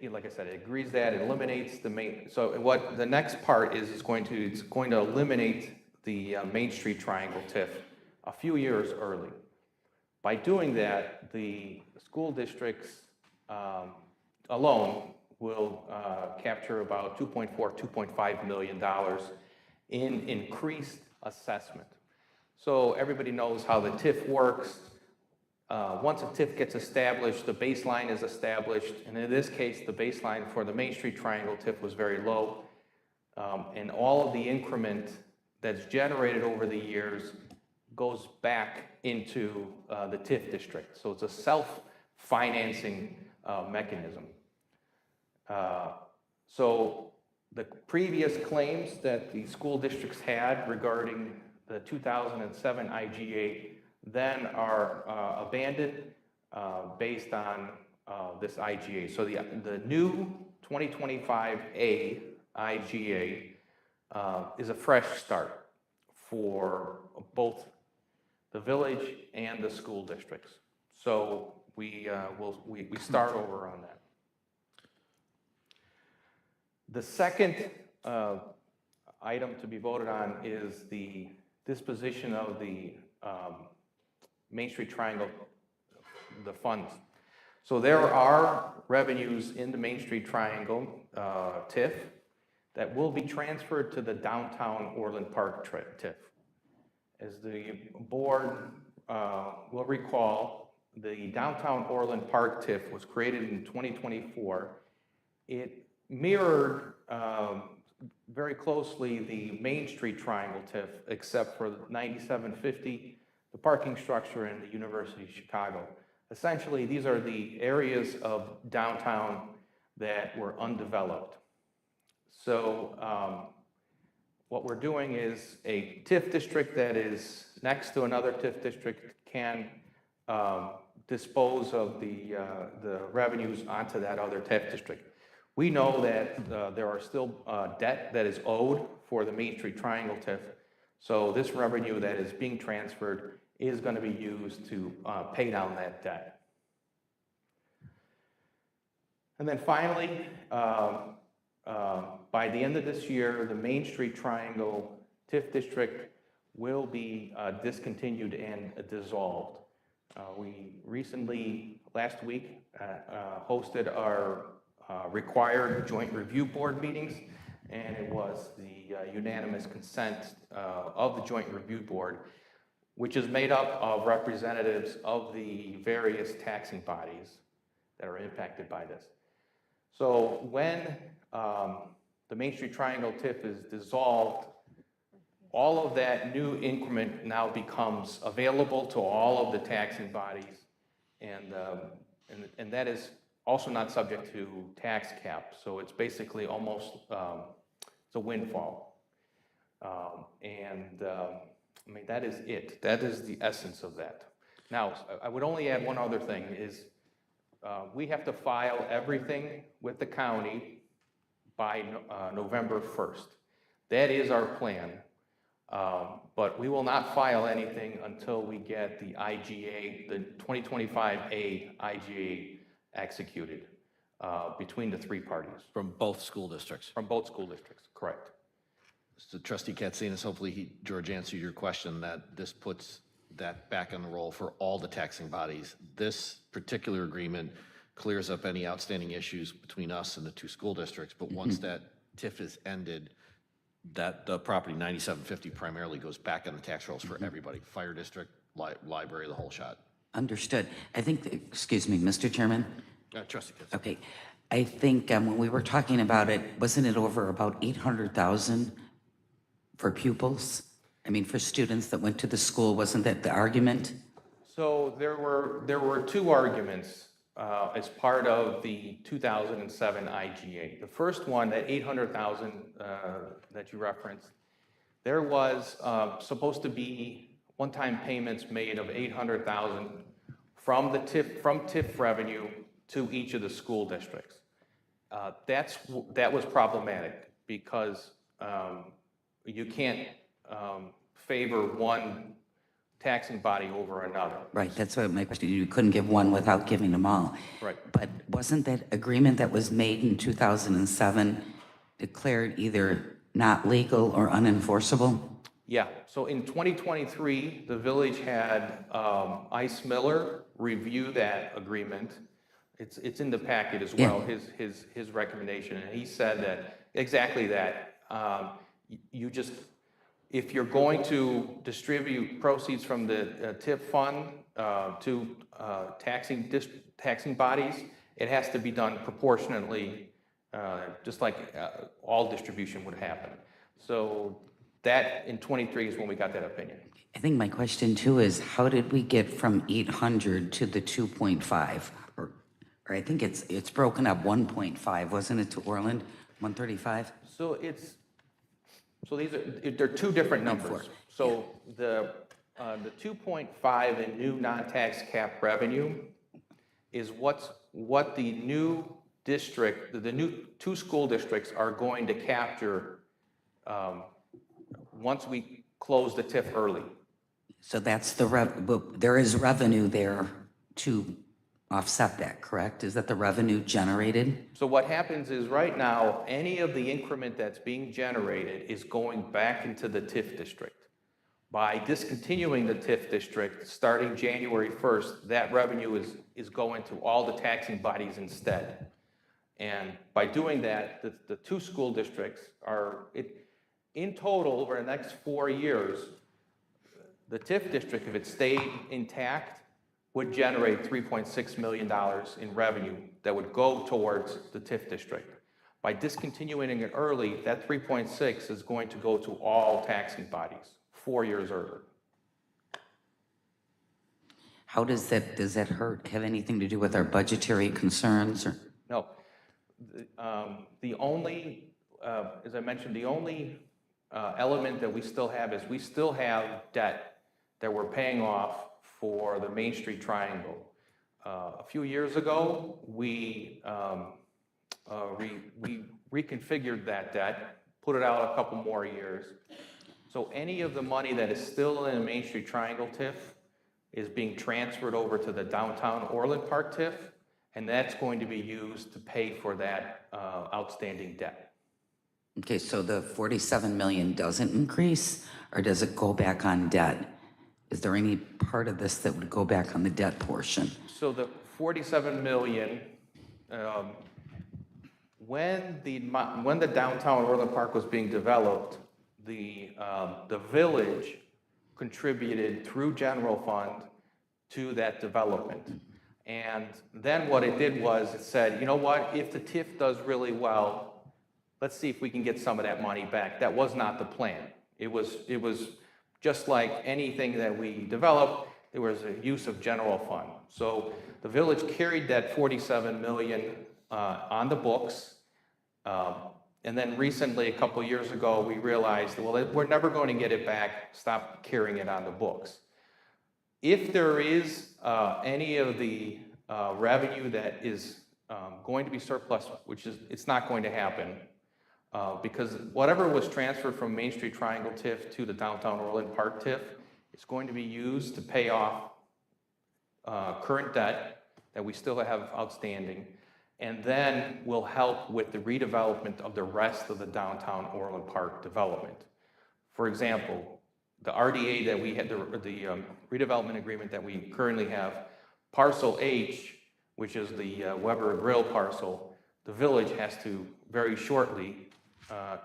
like I said, it agrees that it eliminates the main. So, what the next part is it's going to eliminate the Main Street Triangle TIF a few years early. By doing that, the school districts alone will capture about $2.5 million in increased assessment. So everybody knows how the TIF works. Once a TIF gets established, the baseline is established, and in this case, the baseline for the Main Street Triangle TIF was very low, and all of the increment that's generated over the years goes back into the TIF district. So it's a self-financing mechanism. So the previous claims that the school districts had regarding the 2007 IGA then are abandoned based on this IGA. So the new 2025A IGA is a fresh start for both the village and the school districts. So we start over on that. The second item to be voted on is the disposition of the Main Street Triangle, the funds. So there are revenues in the Main Street Triangle TIF that will be transferred to the downtown Orland Park TIF. As the board will recall, the downtown Orland Park TIF was created in 2024. It mirrored very closely the Main Street Triangle TIF, except for 9750, the parking structure, and the University of Chicago. Essentially, these are the areas of downtown that were undeveloped. So what we're doing is a TIF district that is next to another TIF district can dispose of the revenues onto that other TIF district. We know that there are still debt that is owed for the Main Street Triangle TIF, so this revenue that is being transferred is going to be used to pay down that debt. And then finally, by the end of this year, the Main Street Triangle TIF district will be discontinued and dissolved. We recently, last week, hosted our required joint review board meetings, and it was the unanimous consent of the joint review board, which is made up of representatives of the various taxing bodies that are impacted by this. So when the Main Street Triangle TIF is dissolved, all of that new increment now becomes available to all of the taxing bodies, and that is also not subject to tax cap. So it's basically almost it's a windfall, I mean, that is it. That is the essence of that. Now, I would only add one other thing is we have to file everything with the county by November 1st. That is our plan, but we will not file anything until we get the IGA, the 2025A IGA executed. between the three parties, From both school districts. from both school districts, correct? So Trustee Katsinas, hopefully George answered your question, that this puts that back on the roll for all the taxing bodies. This particular agreement clears up any outstanding issues between us and the two school districts, but once that TIF is ended, that the property 9750 primarily goes back on the tax rolls for everybody, fire district, library, the whole shot. Understood. I think, excuse me, Mr. Chairman? Trustee Katsinas. Okay. I think when we were talking about it, wasn't it over about 800,000 for pupils? I mean, for students that went to the school, wasn't that the argument? So there were two arguments as part of the 2007 IGA. The first one, that 800,000 that you referenced, there was supposed to be one-time payments made of 800,000 from TIF revenue to each of the school districts. That was problematic because you can't favor one taxing body over another. Right, that's what my question, you couldn't give one without giving them all. Right. But wasn't that agreement that was made in 2007 declared either not legal or unenforceable? Yeah, so in 2023, the village had Ice Miller review that agreement. It's in the packet as well, his recommendation, and he said that, exactly that. You just, if you're going to distribute proceeds from the TIF fund to taxing bodies, it has to be done proportionately, just like all distribution would happen. So that in 23 is when we got that opinion. I think my question too is, how did we get from 800 to the 2.5? Or I think it's broken up 1.5, wasn't it, to Orland, 135? So they're two different numbers. So the 2.5 in new non-tax cap revenue is what the new district, the new two school districts are going to capture once we close the TIF early. So that's there is revenue there to offset that, correct? Is that the revenue generated? So what happens is right now, any of the increment that's being generated is going back into the TIF district. By discontinuing the TIF district, starting January 1st, that revenue is going to all the taxing bodies instead. And by doing that, the two school districts are, in total, over the next 4 years, the TIF district, if it stayed intact, would generate $3.6 million in revenue that would go towards the TIF district. By discontinuing it early, that 3.6 is going to go to all taxing bodies 4 years earlier. How does that have anything to do with our budgetary concerns? Or? No. The only, as I mentioned, the only element that we still have is we still have debt that we're paying off for the Main Street Triangle. A few years ago, we reconfigured that debt, put it out a couple more years. So any of the money that is still in the Main Street Triangle TIF is being transferred over to the downtown Orland Park TIF, and that's going to be used to pay for that outstanding debt. Okay, so the 47 million doesn't increase, or does it go back on debt? Is there any part of this that would go back on the debt portion? So the 47 million, when the downtown Orland Park was being developed, the village contributed through general fund to that development. And then what it did was it said, you know what, if the TIF does really well, let's see if we can get some of that money back. That was not the plan. It was just like anything that we developed, there was a use of general fund. So the village carried that 47 million on the books. And then recently, a couple years ago, we realized, well, we're never going to get it back, stop carrying it on the books. If there is any of the revenue that is going to be surplus, which is, it's not going to happen, because whatever was transferred from Main Street Triangle TIF to the downtown Orland Park TIF is going to be used to pay off current debt that we still have outstanding. and then will help with the redevelopment of the rest of the downtown Orland Park development. For example, the RDA that we had, the redevelopment agreement that we currently have, parcel H, which is the Weber Grill parcel, the village has to very shortly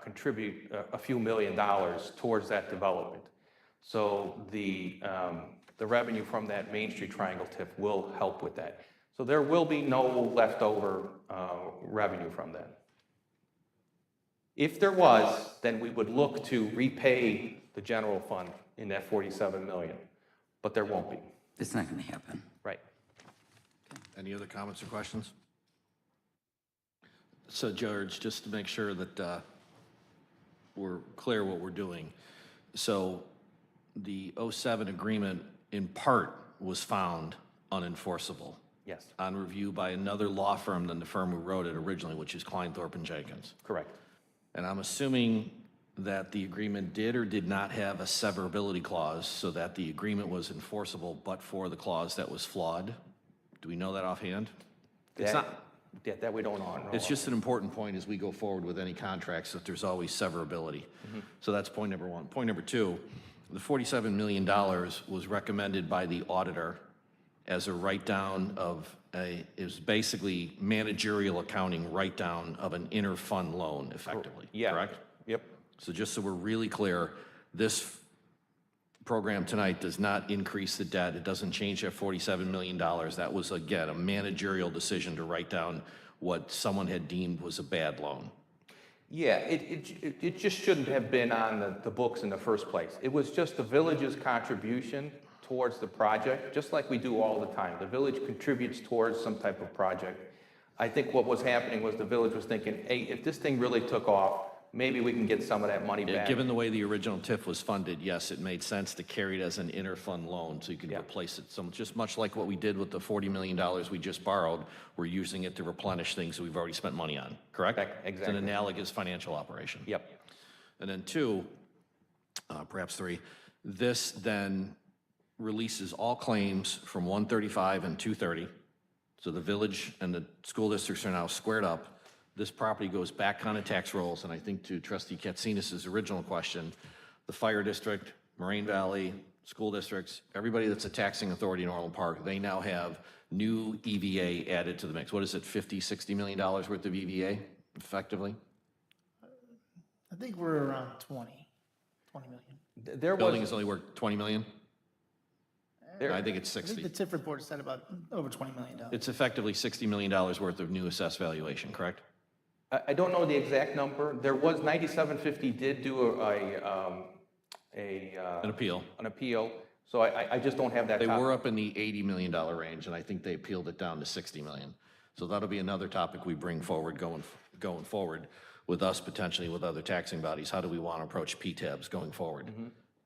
contribute a few $1 million towards that development. So the revenue from that Main Street Triangle TIF will help with that. So there will be no leftover revenue from that. If there was, then we would look to repay the general fund in that 47 million, but there won't be. It's not going to happen. Right. Any other comments or questions? So George, just to make sure that we're clear what we're doing. So the 07 agreement in part was found unenforceable. Yes. On review by another law firm than the firm who wrote it originally, which is Klein, Thorpe & Jenkins. Correct. And I'm assuming that the agreement did or did not have a severability clause so that the agreement was enforceable but for the clause that was flawed. Do we know that offhand? It's not. That we don't know. It's just an important point as we go forward with any contracts that there's always severability. So that's point number one. Point number two, the $47 million was recommended by the auditor as a write-down of is basically managerial accounting write-down of an inter-fund loan, effectively. Yeah. Correct? Yep. So just so we're really clear, this program tonight does not increase the debt. It doesn't change that $47 million. That was, again, a managerial decision to write down what someone had deemed was a bad loan. Yeah, it just shouldn't have been on the books in the first place. It was just the village's contribution towards the project, just like we do all the time. The village contributes towards some type of project. I think what was happening was the village was thinking, hey, if this thing really took off, maybe we can get some of that money back. Given the way the original TIF was funded, yes, it made sense to carry it as an inter-fund loan so you could replace it. So just much like what we did with the $40 million we just borrowed, we're using it to replenish things that we've already spent money on, correct? Exactly. It's an analogous financial operation. Yep. And then two, perhaps three, this then releases all claims from 135 and 230. So the village and the school districts are now squared up. This property goes back on the tax rolls, and I think to Trustee Katsinas' original question, the fire district, Moraine Valley, school districts, everybody that's a taxing authority in Orland Park, they now have new EVA added to the mix. What is it, $50-60 million worth of EVA, effectively? I think we're around 20 million. There Building was, is only worth 20 million? I think it's I 60. think the TIF report said about over $20 million. It's effectively $60 million worth of new assessed valuation, correct? I don't know the exact number. There was 9750 did do An appeal. an appeal, so I just don't have that. They were up in the $80 million range, and I think they appealed it down to $60 million. So that'll be another topic we bring forward going forward with us potentially with other taxing bodies. How do we want to approach PTABs going forward,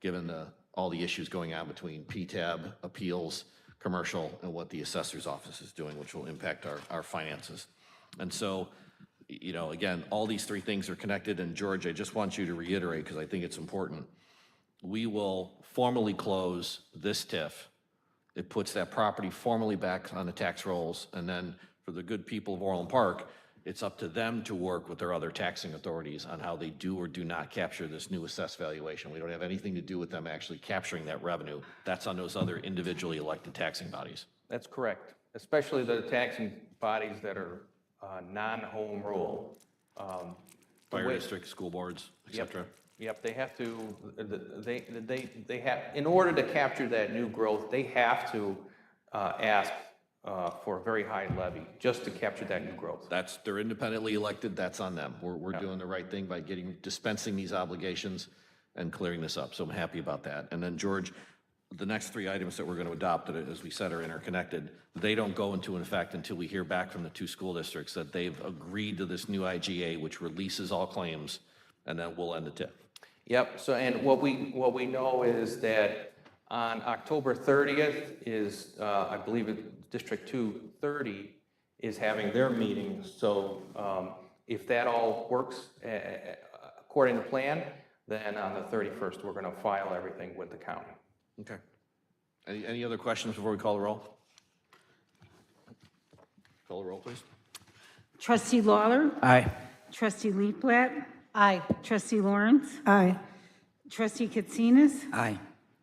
given all the issues going on between PTAB, appeals, commercial, and what the assessor's office is doing, which will impact our finances. And so, you know, again, all these three things are connected. And George, I just want you to reiterate, because I think it's important. We will formally close this TIF. It puts that property formally back on the tax rolls. And then for the good people of Orland Park, it's up to them to work with their other taxing authorities on how they do or do not capture this new assessed valuation. We don't have anything to do with them actually capturing that revenue. That's on those other individually elected taxing bodies. That's correct, especially the taxing bodies that are non-home rule. Fire district, school boards, et cetera. Yep, they have to, they have, in order to capture that new growth, they have to ask for a very high levy just to capture that new growth. They're independently elected, that's on them. We're doing the right thing by dispensing these obligations and clearing this up, so I'm happy about that. And then George, the next three items that we're going to adopt, that, as we said, are interconnected, they don't go into effect until we hear back from the two school districts that they've agreed to this new IGA, which releases all claims, and then we'll end the TIF. Yep, so, and what we know is that on October 30th is, I believe District 230 is having their meeting. So if that all works according to plan, then on the 31st, we're going to file everything with the county. Okay. Any other questions before we call the roll? Call the roll, please. Trustee Lawler. Aye. Trustee Leafblat. Aye. Trustee Lawrence. Aye. Trustee Katsinas. Aye.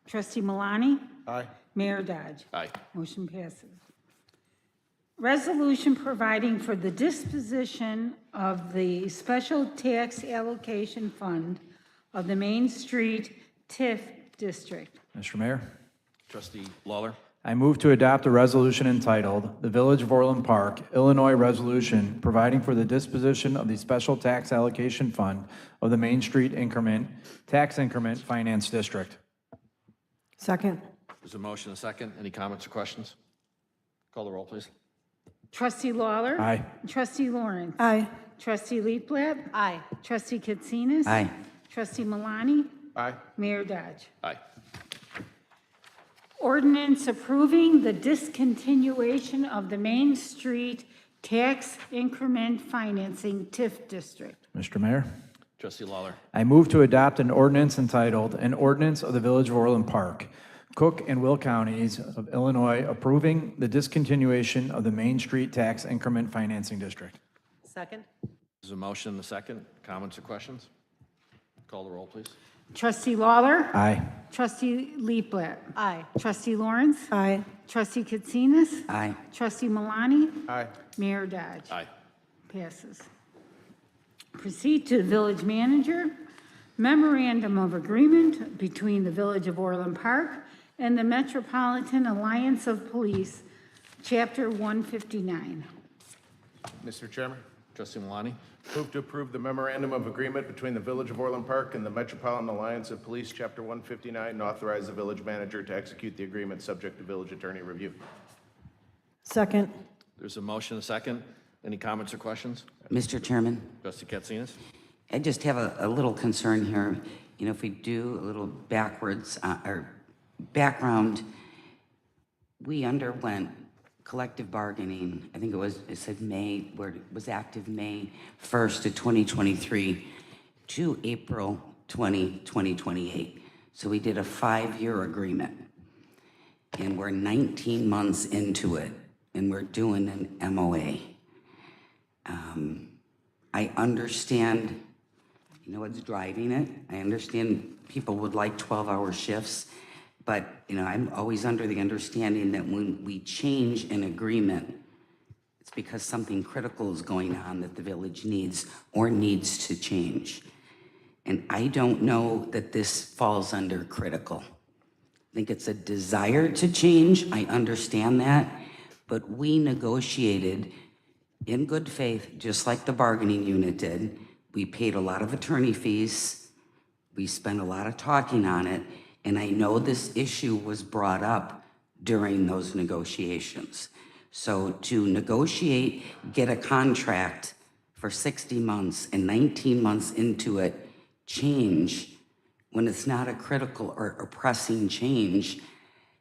Trustee Malani. Aye. Mayor Dodge. Aye. Motion passes. Resolution providing for the disposition of the Special Tax Allocation Fund of the Main Street TIF District. Mr. Mayor, Trustee Lawler. I move to adopt a resolution entitled, "The Village of Orland Park, Illinois Resolution Providing for the Disposition of the Special Tax Allocation Fund of the Main Street Tax Increment Finance District." Second. There's a motion, a second. Any comments or questions? Call the roll, please. Trustee Lawler. Aye. Trustee Lawrence. Aye. Trustee Leafblat. Aye. Trustee Katsinas. Aye. Trustee Malani. Aye. Mayor Dodge. Aye. Ordinance approving the discontinuation of the Main Street Tax Increment Financing TIF District. Mr. Mayor, Trustee Lawler. I move to adopt an ordinance entitled, "An Ordinance of the Village of Orland Park, Cook and Will Counties of Illinois approving the discontinuation of the Main Street Tax Increment Financing District." Second. There's a motion, a second. Comments or questions? Call the roll, please. Trustee Lawler. Aye. Trustee Leafblat. Aye. Trustee Lawrence. Aye. Trustee Katsinas. Aye. Trustee Malani. Aye. Mayor Dodge. Aye. Passes. Proceed to the village manager. Memorandum of agreement between the Village of Orland Park and the Metropolitan Alliance of Police, Chapter 159. Mr. Chairman, Trustee Malani. move to approve the memorandum of agreement between the Village of Orland Park and the Metropolitan Alliance of Police, Chapter 159, and authorize the village manager to execute the agreement subject to village attorney review. Second. There's a motion, a second. Any comments or questions? Mr. Chairman, Trustee Katsinas. I just have a little concern here. You know, if we do a little backwards, or background, we underwent collective bargaining, I think it said May, where it was active May 1st of 2023 to April 2028. So we did a 5-year agreement. And we're 19 months into it, and we're doing an MOA. I understand, you know, what's driving it. I understand people would like 12-hour shifts. But, you know, I'm always under the understanding that when we change an agreement, it's because something critical is going on that the village needs or needs to change. And I don't know that this falls under critical. I think it's a desire to change. I understand that. But we negotiated in good faith, just like the bargaining unit did. We paid a lot of attorney fees. We spent a lot of talking on it. And I know this issue was brought up during those negotiations. So to negotiate, get a contract for 60 months and 19 months into it, change when it's not a critical or a pressing change,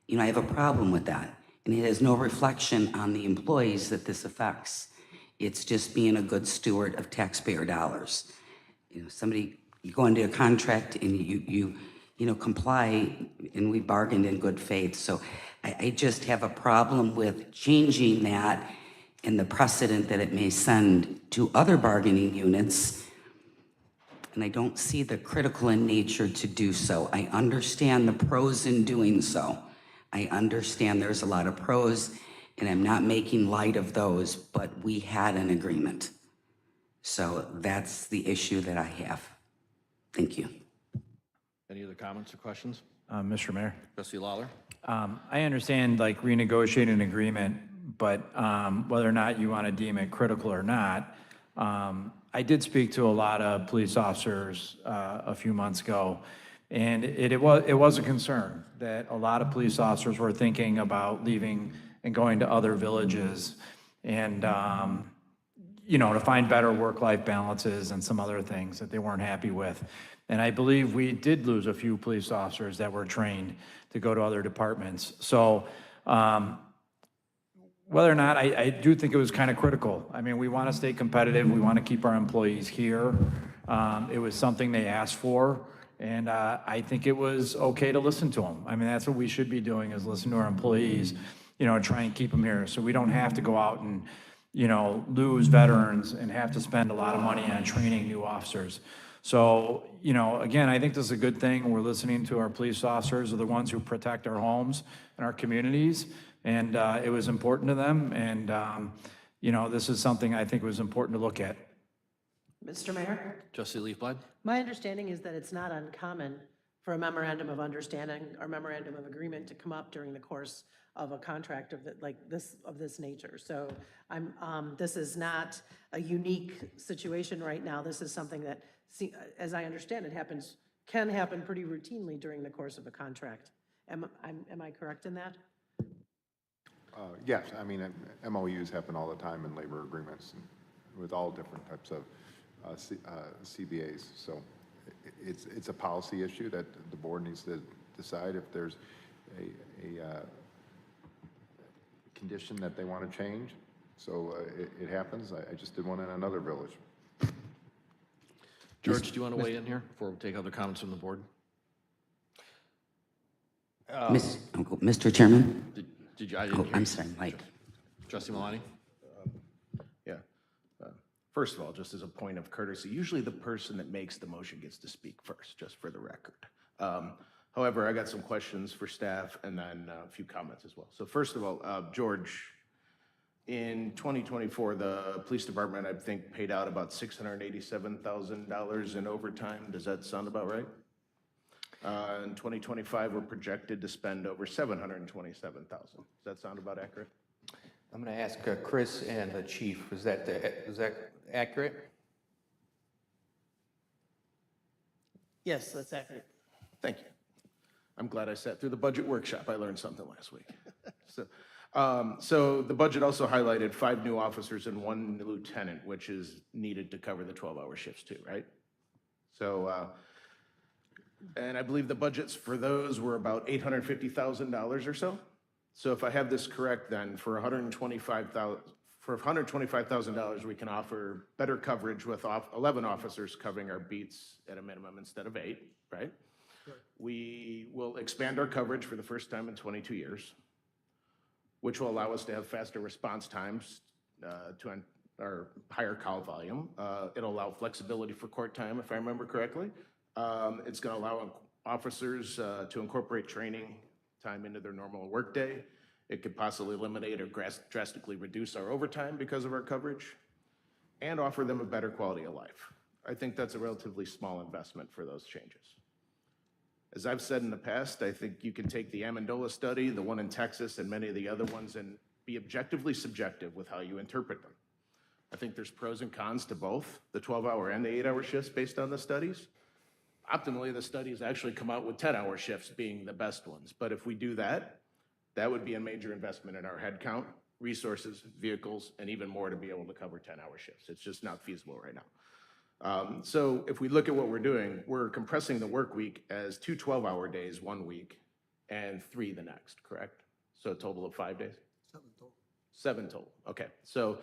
you know, I have a problem with that. And it has no reflection on the employees that this affects. It's just being a good steward of taxpayer dollars. You know, you go into a contract and you comply, and we bargained in good faith. So I just have a problem with changing that and the precedent that it may send to other bargaining units. And I don't see the critical in nature to do so. I understand the pros in doing so. I understand there's a lot of pros, and I'm not making light of those, but we had an agreement. So that's the issue that I have. Thank you. Any other comments or questions? Mr. Mayor, Trustee Lawler. I understand like renegotiating an agreement, but whether or not you want to deem it critical or not, I did speak to a lot of police officers a few months ago, and it was a concern that a lot of police officers were thinking about leaving and going to other villages and, to find better work-life balances and some other things that they weren't happy with. And I believe we did lose a few police officers that were trained to go to other departments. So whether or not, I do think it was kind of critical. I mean, we want to stay competitive. We want to keep our employees here. It was something they asked for. And I think it was okay to listen to them. I mean, that's what we should be doing, is listen to our employees, try and keep them here. So we don't have to go out and, lose veterans and have to spend a lot of money on training new officers. So, again, I think this is a good thing. We're listening to our police officers, are the ones who protect our homes and our communities, and it was important to them, and, this is something I think was important to look at. Mr. Mayor, Trustee Leafblad? my understanding is that it's not uncommon for a memorandum of understanding or memorandum of agreement to come up during the course of a contract of this nature. So this is not a unique situation right now. This is something that, as I understand it, can happen pretty routinely during the course of a contract. Am I correct in that? Yes, I mean, MOUs happen all the time in labor agreements and with all different types of CBAs. So it's a policy issue that the board needs to decide if there's a condition that they want to change. So it happens. I just did one in another village. George, do you want to weigh in here before we take other comments from the board? Mr. Chairman? Did you? I didn't hear I'm you. sorry, Mike. Trustee Malani? Yeah. First of all, just as a point of courtesy, usually the person that makes the motion gets to speak first, just for the record. However, I got some questions for staff and then a few comments as well. So first of all, George, in 2024, the police department, I think, paid out about $687,000 in overtime. Does that sound about right? In 2025, we're projected to spend over $727,000. Does that sound about accurate? I'm going to ask Chris and the chief, is that accurate? Yes, that's accurate. Thank you. I'm glad I sat through the budget workshop. I learned something last week. So the budget also highlighted 5 new officers and 1 new lieutenant, which is needed to cover the 12-hour shifts too, right? So, and I believe the budgets for those were about $850,000 or so. So if I have this correct, then for $125,000, we can offer better coverage with 11 officers covering our beats at a minimum instead of 8, right? We will expand our coverage for the first time in 22 years, which will allow us to have faster response times to our higher call volume. It'll allow flexibility for court time, if I remember correctly. It's going to allow officers to incorporate training time into their normal workday. It could possibly eliminate or drastically reduce our overtime because of our coverage and offer them a better quality of life. I think that's a relatively small investment for those changes. As I've said in the past, I think you can take the Amendola study, the one in Texas, and many of the other ones and be objectively subjective with how you interpret them. I think there's pros and cons to both, the 12-hour and the 8-hour shifts based on the studies. Optimally, the studies actually come out with 10-hour shifts being the best ones. But if we do that, that would be a major investment in our headcount, resources, vehicles, and even more to be able to cover 10-hour shifts. It's just not feasible right now. So if we look at what we're doing, we're compressing the work week as 2 12-hour days one week and 3 the next, correct? So a total of 5 days? 7 total. 7 total, okay. So,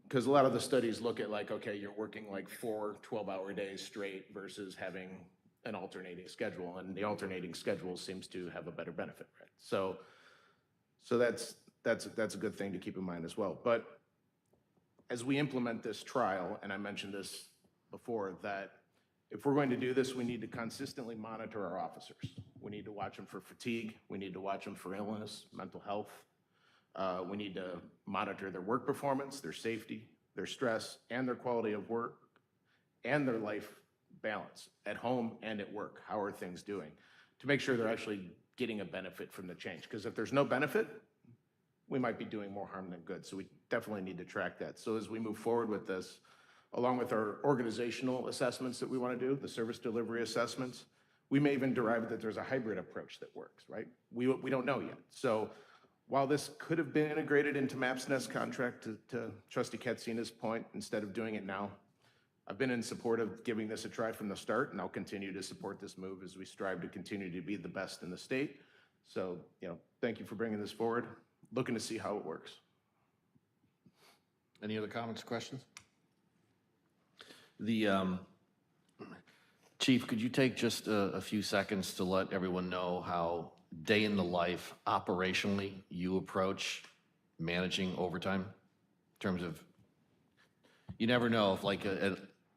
because a lot of the studies look at like, okay, you're working like 4 12-hour days straight versus having an alternating schedule, and the alternating schedule seems to have a better benefit, right? So that's a good thing to keep in mind as well. But as we implement this trial, and I mentioned this before, that if we're going to do this, we need to consistently monitor our officers. We need to watch them for fatigue. We need to watch them for illness, mental health. We need to monitor their work performance, their safety, their stress, and their quality of work, and their life balance at home and at work. How are things doing? To make sure they're actually getting a benefit from the change. Because if there's no benefit, we might be doing more harm than good. So we definitely need to track that. So as we move forward with this, along with our organizational assessments that we want to do, the service delivery assessments, we may even derive that there's a hybrid approach that works, right? We don't know yet. So while this could have been integrated into MAPSNES contract, to Trustee Katsina's point, instead of doing it now, I've been in support of giving this a try from the start, and I'll continue to support this move as we strive to continue to be the best in the state. So, thank you for bringing this forward. Looking to see how it works. Any other comments, questions? The Chief, could you take just a few seconds to let everyone know how day in the life operationally you approach managing overtime? terms of, you never know if like,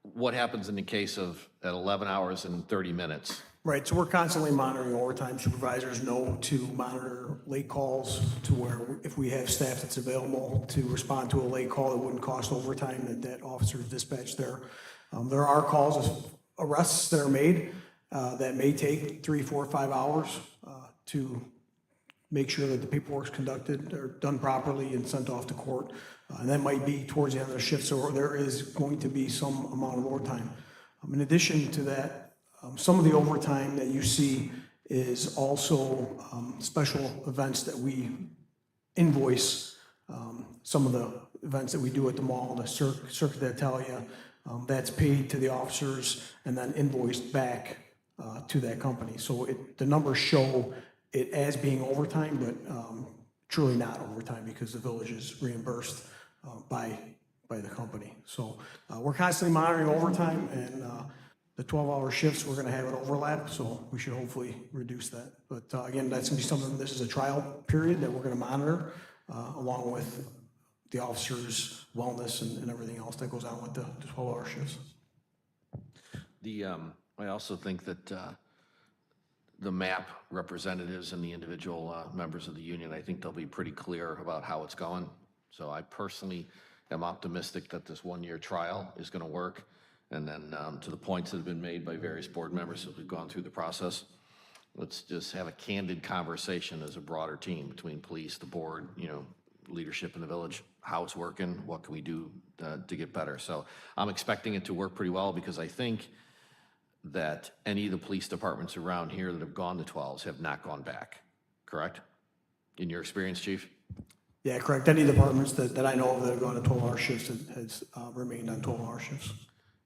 what happens in the case of at 11 hours and 30 minutes. Right, so we're constantly monitoring overtime. Supervisors know to monitor late calls to where if we have staff that's available to respond to a late call that wouldn't cost overtime, that officer is dispatched there. There are calls of arrests that are made that may take 3, 4, 5 hours to make sure that the paperwork's conducted or done properly and sent off to court. And that might be towards the end of the shift, so there is going to be some amount of overtime. In addition to that, some of the overtime that you see is also special events that we invoice. Some of the events that we do at the mall, the Cirque d'Italia, that's paid to the officers and then invoiced back to that company. So the numbers show it as being overtime, but truly not overtime because the village is reimbursed by the company. So we're constantly monitoring overtime, and the 12-hour shifts, we're gonna have an overlap, so we should hopefully reduce that. But again, that's gonna be something, this is a trial period that we're gonna monitor along with the officers' wellness and everything else that goes on with the 12-hour shifts. I also think that the MAP representatives and the individual members of the union, I think they'll be pretty clear about how it's going. So I personally am optimistic that this one-year trial is going to work. And then to the points that have been made by various board members as we've gone through the process, let's just have a candid conversation as a broader team between police, the board, leadership in the village, how it's working, what can we do to get better. So I'm expecting it to work pretty well because I think that any of the police departments around here that have gone to 12s have not gone back, correct? In your experience, Chief? Yeah, correct. Any departments that I know of that have gone to 12-hour shifts has remained on 12-hour shifts.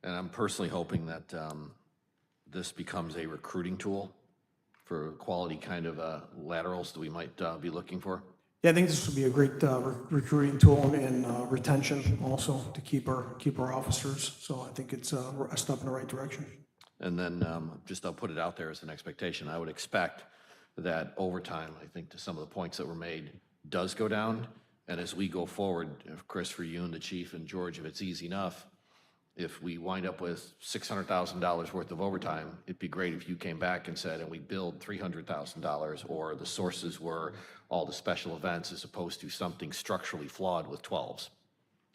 And I'm personally hoping that this becomes a recruiting tool for quality kind of laterals that we might be looking for. Yeah, I think this would be a great recruiting tool and retention also to keep our officers. So I think it's a step in the right direction. And then I'll put it out there as an expectation. I would expect that overtime, I think to some of the points that were made, does go down. And as we go forward, Chris, for you and the chief and George, if it's easy enough, if we wind up with $600,000 worth of overtime, it'd be great if you came back and said, and we billed $300,000, or the sources were all the special events as opposed to something structurally flawed with 12s.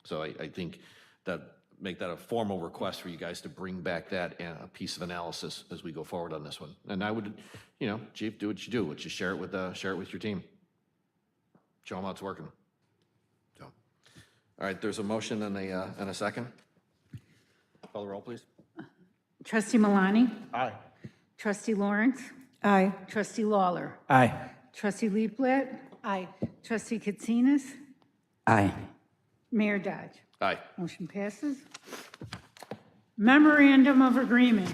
So I think that make that a formal request for you guys to bring back that piece of analysis as we go forward on this one. And I would, Chief, do what you do, which is share it with your team. Show them how it's working. So, all right, there's a motion and a second. Call the roll, please. Trustee Malani? Aye. Trustee Lawrence? Aye. Trustee Lawler? Aye. Trustee Leaflet? Aye. Trustee Katsinas? Aye. Mayor Dodge? Aye. Motion passes. Memorandum of Agreement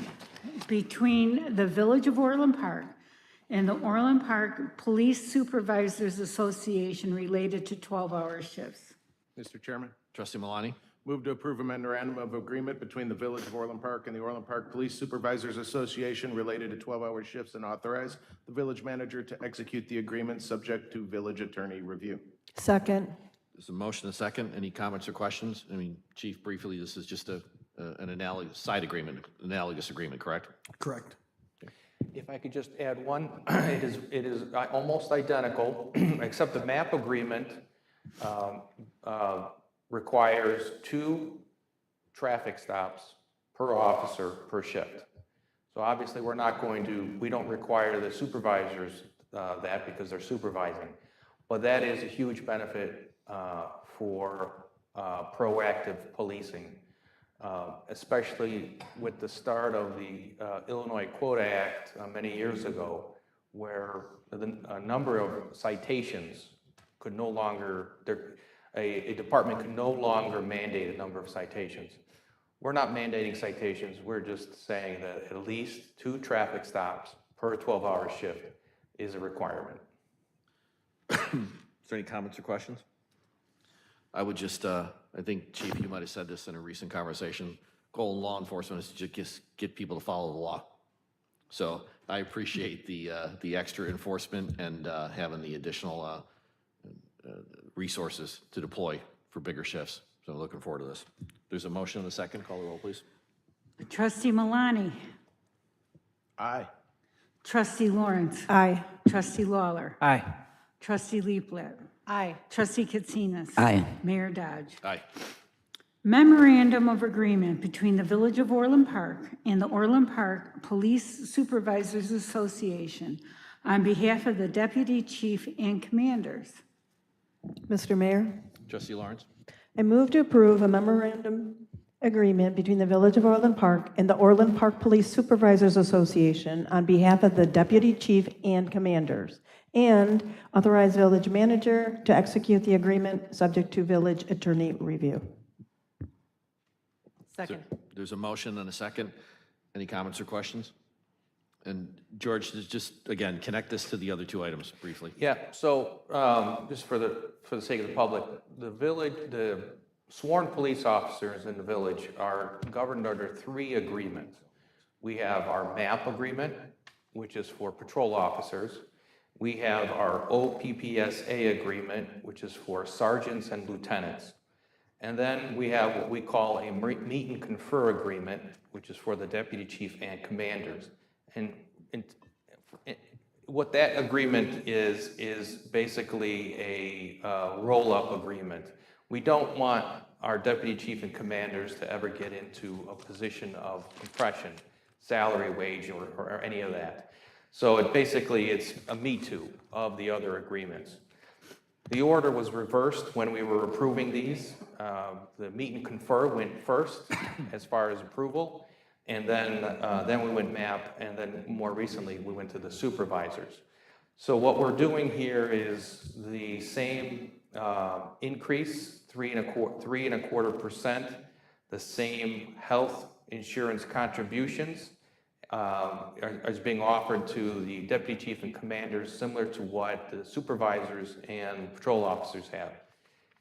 between the Village of Orland Park and the Orland Park Police Supervisors Association related to 12-hour shifts. Mr. Chairman, Trustee Malani? move to approve a memorandum of agreement between the Village of Orland Park and the Orland Park Police Supervisors Association related to 12-hour shifts and authorize the village manager to execute the agreement subject to village attorney review. Second. There's a motion, a second. Any comments or questions? I mean, Chief, briefly, this is just an analogous analogous agreement, correct? Correct. If I could just add one, it is almost identical, except the MAP agreement requires 2 traffic stops per officer per shift. So obviously, we don't require the supervisors that because they're supervising, but that is a huge benefit for proactive policing. Especially with the start of the Illinois Quota Act many years ago, where a number of citations could no longer, a department could no longer mandate a number of citations. We're not mandating citations, we're just saying that at least 2 traffic stops per 12-hour shift is a requirement. Is there any comments or questions? I would just, I think, Chief, you might have said this in a recent conversation, goal in law enforcement is to just get people to follow the law. So I appreciate the extra enforcement and having the additional resources to deploy for bigger shifts. So looking forward to this. There's a motion and a second. Call the roll, please. Trustee Malani. Aye. Trustee Lawrence. Aye. Trustee Lawler. Aye. Trustee Leaflet. Aye. Trustee Katsinas. Aye. Mayor Dodge. Aye. Memorandum of Agreement between the Village of Orland Park and the Orland Park Police Supervisors Association on behalf of the Deputy Chief and Commanders. Mr. Mayor, Trustee Lawrence? I move to approve a memorandum agreement between the Village of Orland Park and the Orland Park Police Supervisors Association on behalf of the Deputy Chief and Commanders, and authorize village manager to execute the agreement subject to village attorney review. Second. There's a motion and a second. Any comments or questions? And George, just, again, connect this to the other two items briefly. Yeah, so just for the sake of the public, the sworn police officers in the village are governed under 3 agreements. We have our MAP agreement, which is for patrol officers. We have our OPPSA agreement, which is for sergeants and lieutenants. And then we have what we call a meet and confer agreement, which is for the deputy chief and commanders. And what that agreement is basically a roll-up agreement. We don't want our deputy chief and commanders to ever get into a position of compression, salary, wage, or any of that. So it's a me too of the other agreements. The order was reversed when we were approving these. The meet and confer went first as far as approval, and then we went MAP, and then more recently we went to the supervisors. So what we're doing here is the same increase, 3.25%, the same health insurance contributions is being offered to the deputy chief and commanders, similar to what the supervisors and patrol officers have.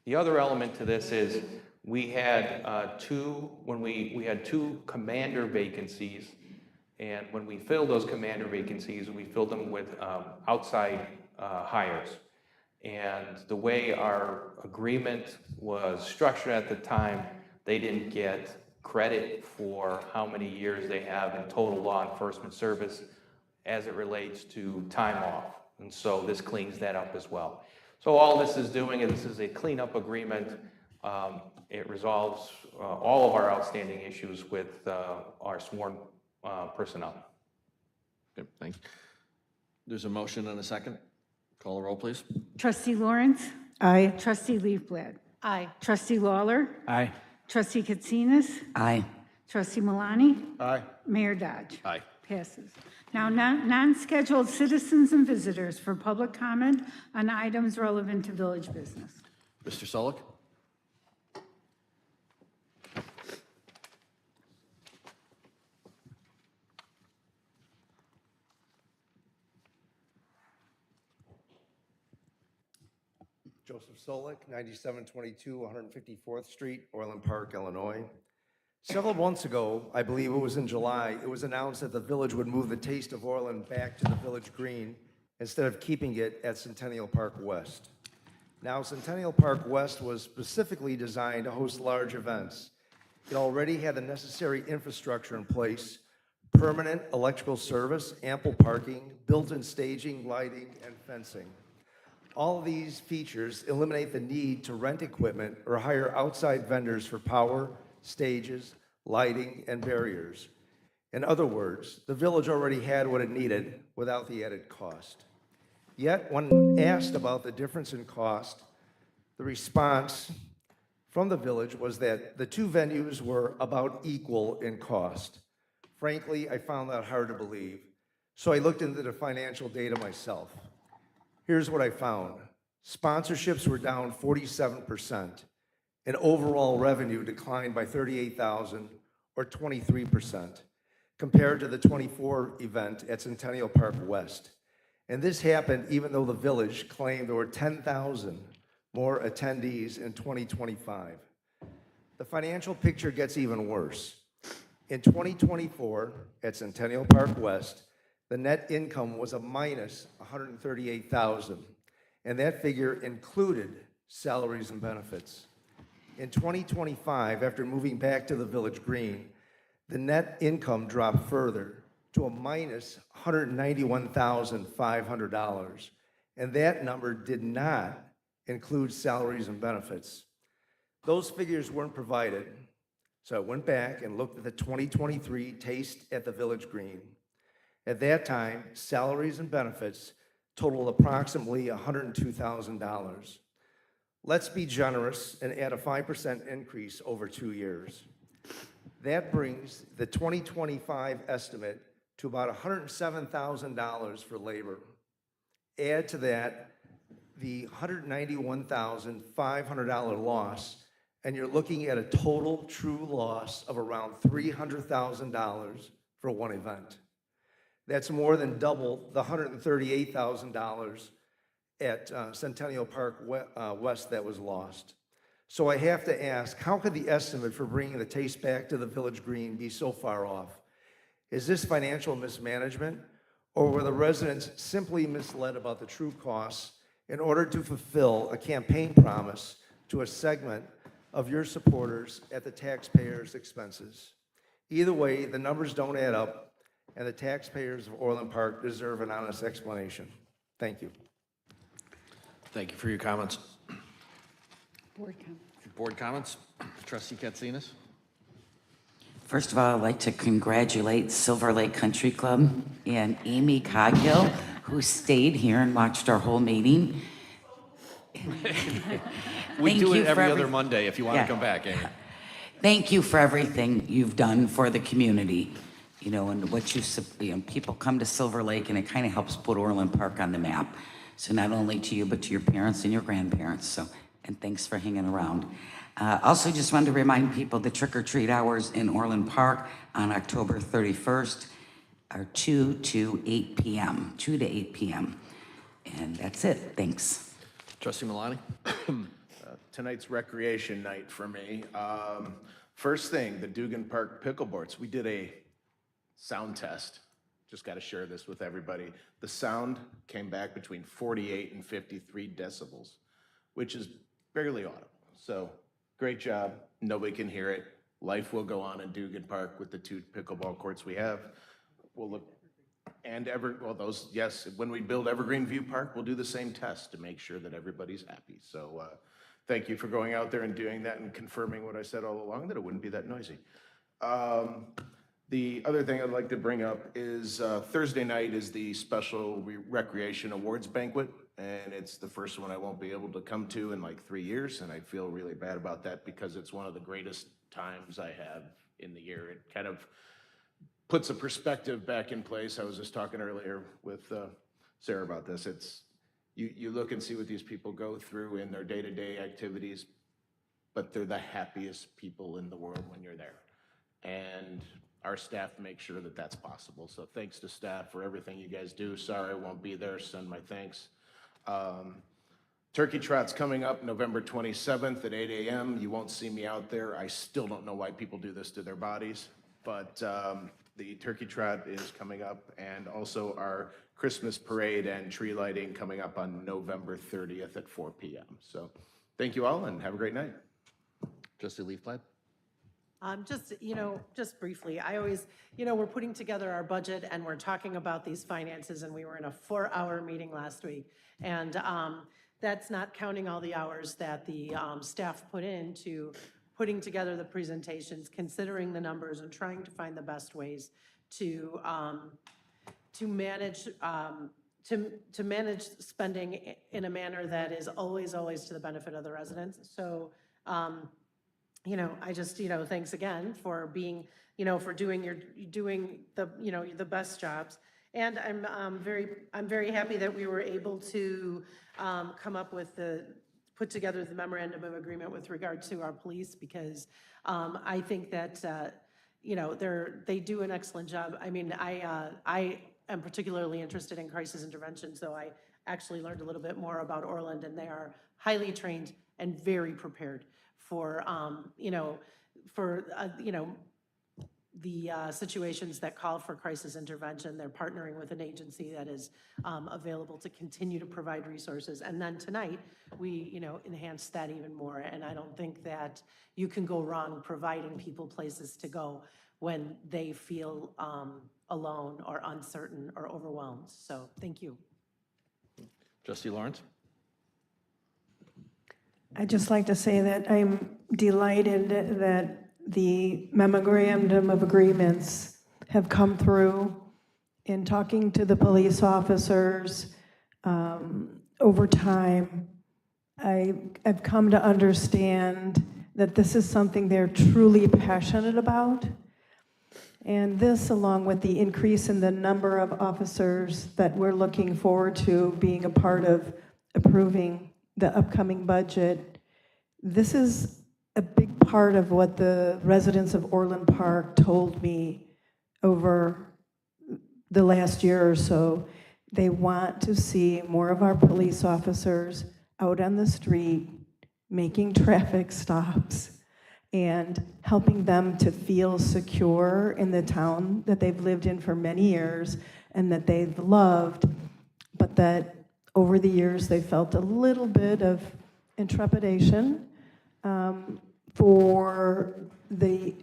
The other element to this is we had we had 2 commander vacancies, and when we filled those commander vacancies, we filled them with outside hires. And the way our agreement was structured at the time, they didn't get credit for how many years they have in total law enforcement service as it relates to time off. And so this cleans that up as well. So all this is doing is this is a cleanup agreement. It resolves all of our outstanding issues with our sworn personnel. Okay, thanks. There's a motion and a second. Call the roll, please. Trustee Lawrence. Aye. Trustee Leafblad. Aye. Trustee Lawler. Aye. Trustee Katsinas. Aye. Trustee Malani. Aye. Mayor Dodge. Aye. Passes. Now, non-scheduled citizens and visitors for public comment on items relevant to village business. Mr. Solik? Joseph Solik, 9722 154th Street, Orland Park, Illinois. Several months ago, I believe it was in July, it was announced that the village would move the Taste of Orland back to the Village Green instead of keeping it at Centennial Park West. Now, Centennial Park West was specifically designed to host large events. It already had the necessary infrastructure in place, permanent electrical service, ample parking, built-in staging, lighting, and fencing. All of these features eliminate the need to rent equipment or hire outside vendors for power, stages, lighting, and barriers. In other words, the village already had what it needed without the added cost. Yet, when asked about the difference in cost, the response from the village was that the 2 venues were about equal in cost. Frankly, I found that hard to believe, so I looked into the financial data myself. Here's what I found. Sponsorships were down 47%, and overall revenue declined by $38,000 or 23% compared to the 24 event at Centennial Park West. And this happened even though the village claimed there were 10,000 more attendees in 2025. The financial picture gets even worse. In 2024, at Centennial Park West, the net income was a minus $138,000, and that figure included salaries and benefits. In 2025, after moving back to the Village Green, the net income dropped further to a minus $191,500, and that number did not include salaries and benefits. Those figures weren't provided, so I went back and looked at the 2023 Taste at the Village Green. At that time, salaries and benefits totaled approximately $102,000. Let's be generous and add a 5% increase over 2 years. That brings the 2025 estimate to about $107,000 for labor. Add to that the $191,500 loss, and you're looking at a total true loss of around $300,000 for one event. That's more than double the $138,000 at Centennial Park West that was lost. So I have to ask, how could the estimate for bringing the Taste back to the Village Green be so far off? Is this financial mismanagement, or were the residents simply misled about the true costs in order to fulfill a campaign promise to a segment of your supporters at the taxpayers' expenses? Either way, the numbers don't add up, and the taxpayers of Orland Park deserve an honest explanation. Thank you. Thank you for your comments. Board comments. Board comments? Trustee Katsinas? First of all, I'd like to congratulate Silver Lake Country Club and Amy Coghill, who stayed here and watched our whole meeting. We do it every other Monday if you want to come back, Amy. Thank you for everything you've done for the community. You know, and what people come to Silver Lake, and it kind of helps put Orland Park on the map. So not only to you, but to your parents and your grandparents. So, and thanks for hanging around. Also, just wanted to remind people the trick-or-treat hours in Orland Park on October 31st are 2 to 8 p.m. 2 to 8 p.m. And that's it. Thanks. Trustee Milani? Tonight's recreation night for me. First thing, the Dugan Park pickleboards. We did a sound test. Just got to share this with everybody. The sound came back between 48 and 53 decibels, which is barely audible. So great job. Nobody can hear it. Life will go on in Dugan Park with the 2 pickleball courts we have. We'll look, and those, yes, when we build Evergreen View Park, we'll do the same test to make sure that everybody's happy. So thank you for going out there and doing that and confirming what I said all along, that it wouldn't be that noisy. The other thing I'd like to bring up is Thursday night is the special recreation awards banquet, and it's the first one I won't be able to come to in like 3 years, and I feel really bad about that because it's one of the greatest times I have in the year. It kind of puts a perspective back in place. I was just talking earlier with Sarah about this. It's you look and see what these people go through in their day-to-day activities, but they're the happiest people in the world when you're there. And our staff make sure that that's possible. So thanks to staff for everything you guys do. Sorry I won't be there. Send my thanks. Turkey Trot's coming up November 27th at 8 a.m. You won't see me out there. I still don't know why people do this to their bodies, but the Turkey Trot is coming up, and also our Christmas parade and tree lighting coming up on November 30th at 4 p.m. So thank you all and have a great night. Trustee Leafblad? Just briefly, I always, we're putting together our budget and we're talking about these finances, and we were in a 4-hour meeting last week. And that's not counting all the hours that the staff put into putting together the presentations, considering the numbers, and trying to find the best ways to manage to manage spending in a manner that is always to the benefit of the residents. So I just, thanks again for being, for doing the best jobs. And I'm very happy that we were able to put together the memorandum of agreement with regard to our police, because I think that, they do an excellent job. I mean, I am particularly interested in crisis intervention, so I actually learned a little bit more about Orland, and they are highly trained and very prepared for situations that call for crisis intervention. They're partnering with an agency that is available to continue to provide resources. And then tonight, we, enhanced that even more. And I don't think that you can go wrong providing people places to go when they feel alone or uncertain or overwhelmed. So thank you. Trustee Lawrence? I'd just like to say that I'm delighted that the memorandum of agreements have come through. In talking to the police officers over time, I've come to understand that this is something they're truly passionate about. And this, along with the increase in the number of officers that we're looking forward to being a part of approving the upcoming budget, this is a big part of what the residents of Orland Park told me over the last year or so. They want to see more of our police officers out on the street, making traffic stops, and helping them to feel secure in the town that they've lived in for many years and that they've loved, but that over the years they felt a little bit of intrepidation for the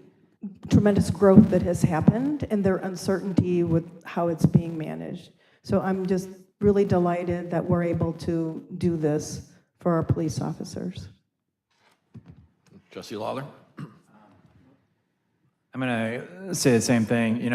tremendous growth that has happened and their uncertainty with how it's being managed. So I'm just really delighted that we're able to do this for our police officers. Trustee Lawler? I'm going to say the same thing.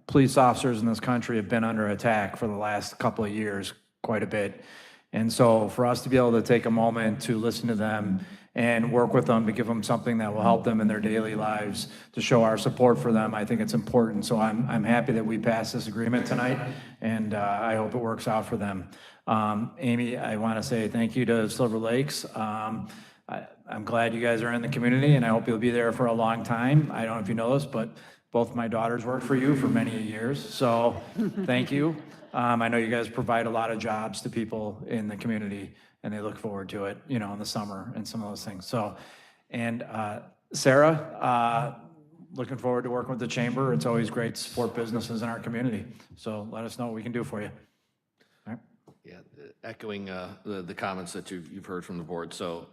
Police officers in this country have been under attack for the last couple of years quite a bit. And so for us to be able to take a moment to listen to them and work with them to give them something that will help them in their daily lives, to show our support for them, I think it's important. So I'm happy that we passed this agreement tonight, and I hope it works out for them. Amy, I want to say thank you to Silver Lakes. I'm glad you guys are in the community, and I hope you'll be there for a long time. I don't know if you know this, but both my daughters worked for you for many years, so thank you. I know you guys provide a lot of jobs to people in the community, and they look forward to it, in the summer and some of those things. So, and Sarah, looking forward to working with the chamber. It's always great to support businesses in our community. So let us know what we can do for you. All right. Yeah, echoing the comments that you've heard from the board. So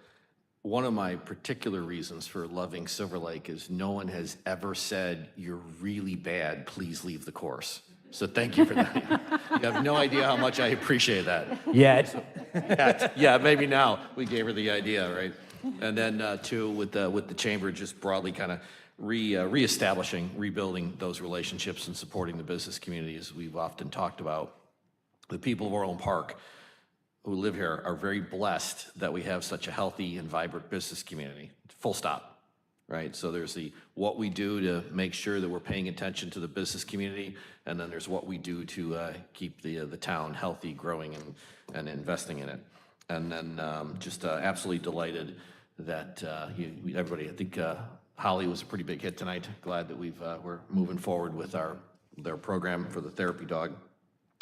one of my particular reasons for loving Silver Lake is no one has ever said, "You're really bad, please leave the course." So thank you for that. You have no idea how much I appreciate that. Yeah, maybe now. We gave her the idea, right? And then two, with the chamber just broadly kind of reestablishing, rebuilding those relationships and supporting the business community, as we've often talked about. The people of Orland Park who live here are very blessed that we have such a healthy and vibrant business community, full stop, right? So there's what we do to make sure that we're paying attention to the business community, and then there's what we do to keep the town healthy, growing, and investing in it. And then just absolutely delighted that everybody, I think Holly was a pretty big hit tonight. Glad that we're moving forward with their program for the therapy dog.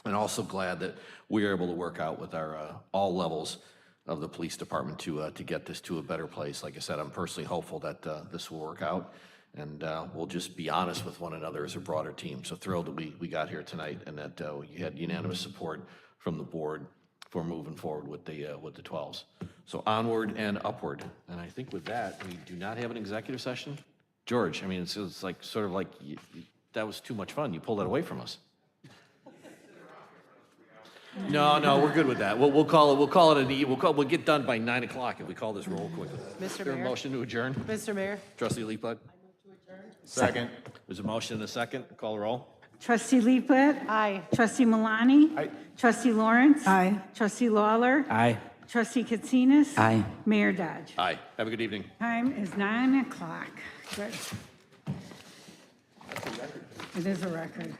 And also glad that we are able to work out with our all levels of the police department to get this to a better place. Like I said, I'm personally hopeful that this will work out, and we'll just be honest with one another as a broader team. So thrilled that we got here tonight, and that you had unanimous support from the board for moving forward with the 12s. So onward and upward. And I think with that, we do not have an executive session. George, I mean, it's like sort of like that was too much fun. You pulled that away from us. No, we're good with that. We'll we'll get done by 9 o'clock if we call this roll quickly. Mr. Is there a Mayor? motion to adjourn? Mr. Mayor? Trustee Leaflet? Second. There's a motion and a second. Call the roll. Trustee Leaflet. Aye. Trustee Milani. Aye. Trustee Lawrence. Aye. Trustee Lawler. Aye. Trustee Katsinas. Aye. Mayor Dodge. Aye. Have a good evening. Time is 9 o'clock. Good. It is a record.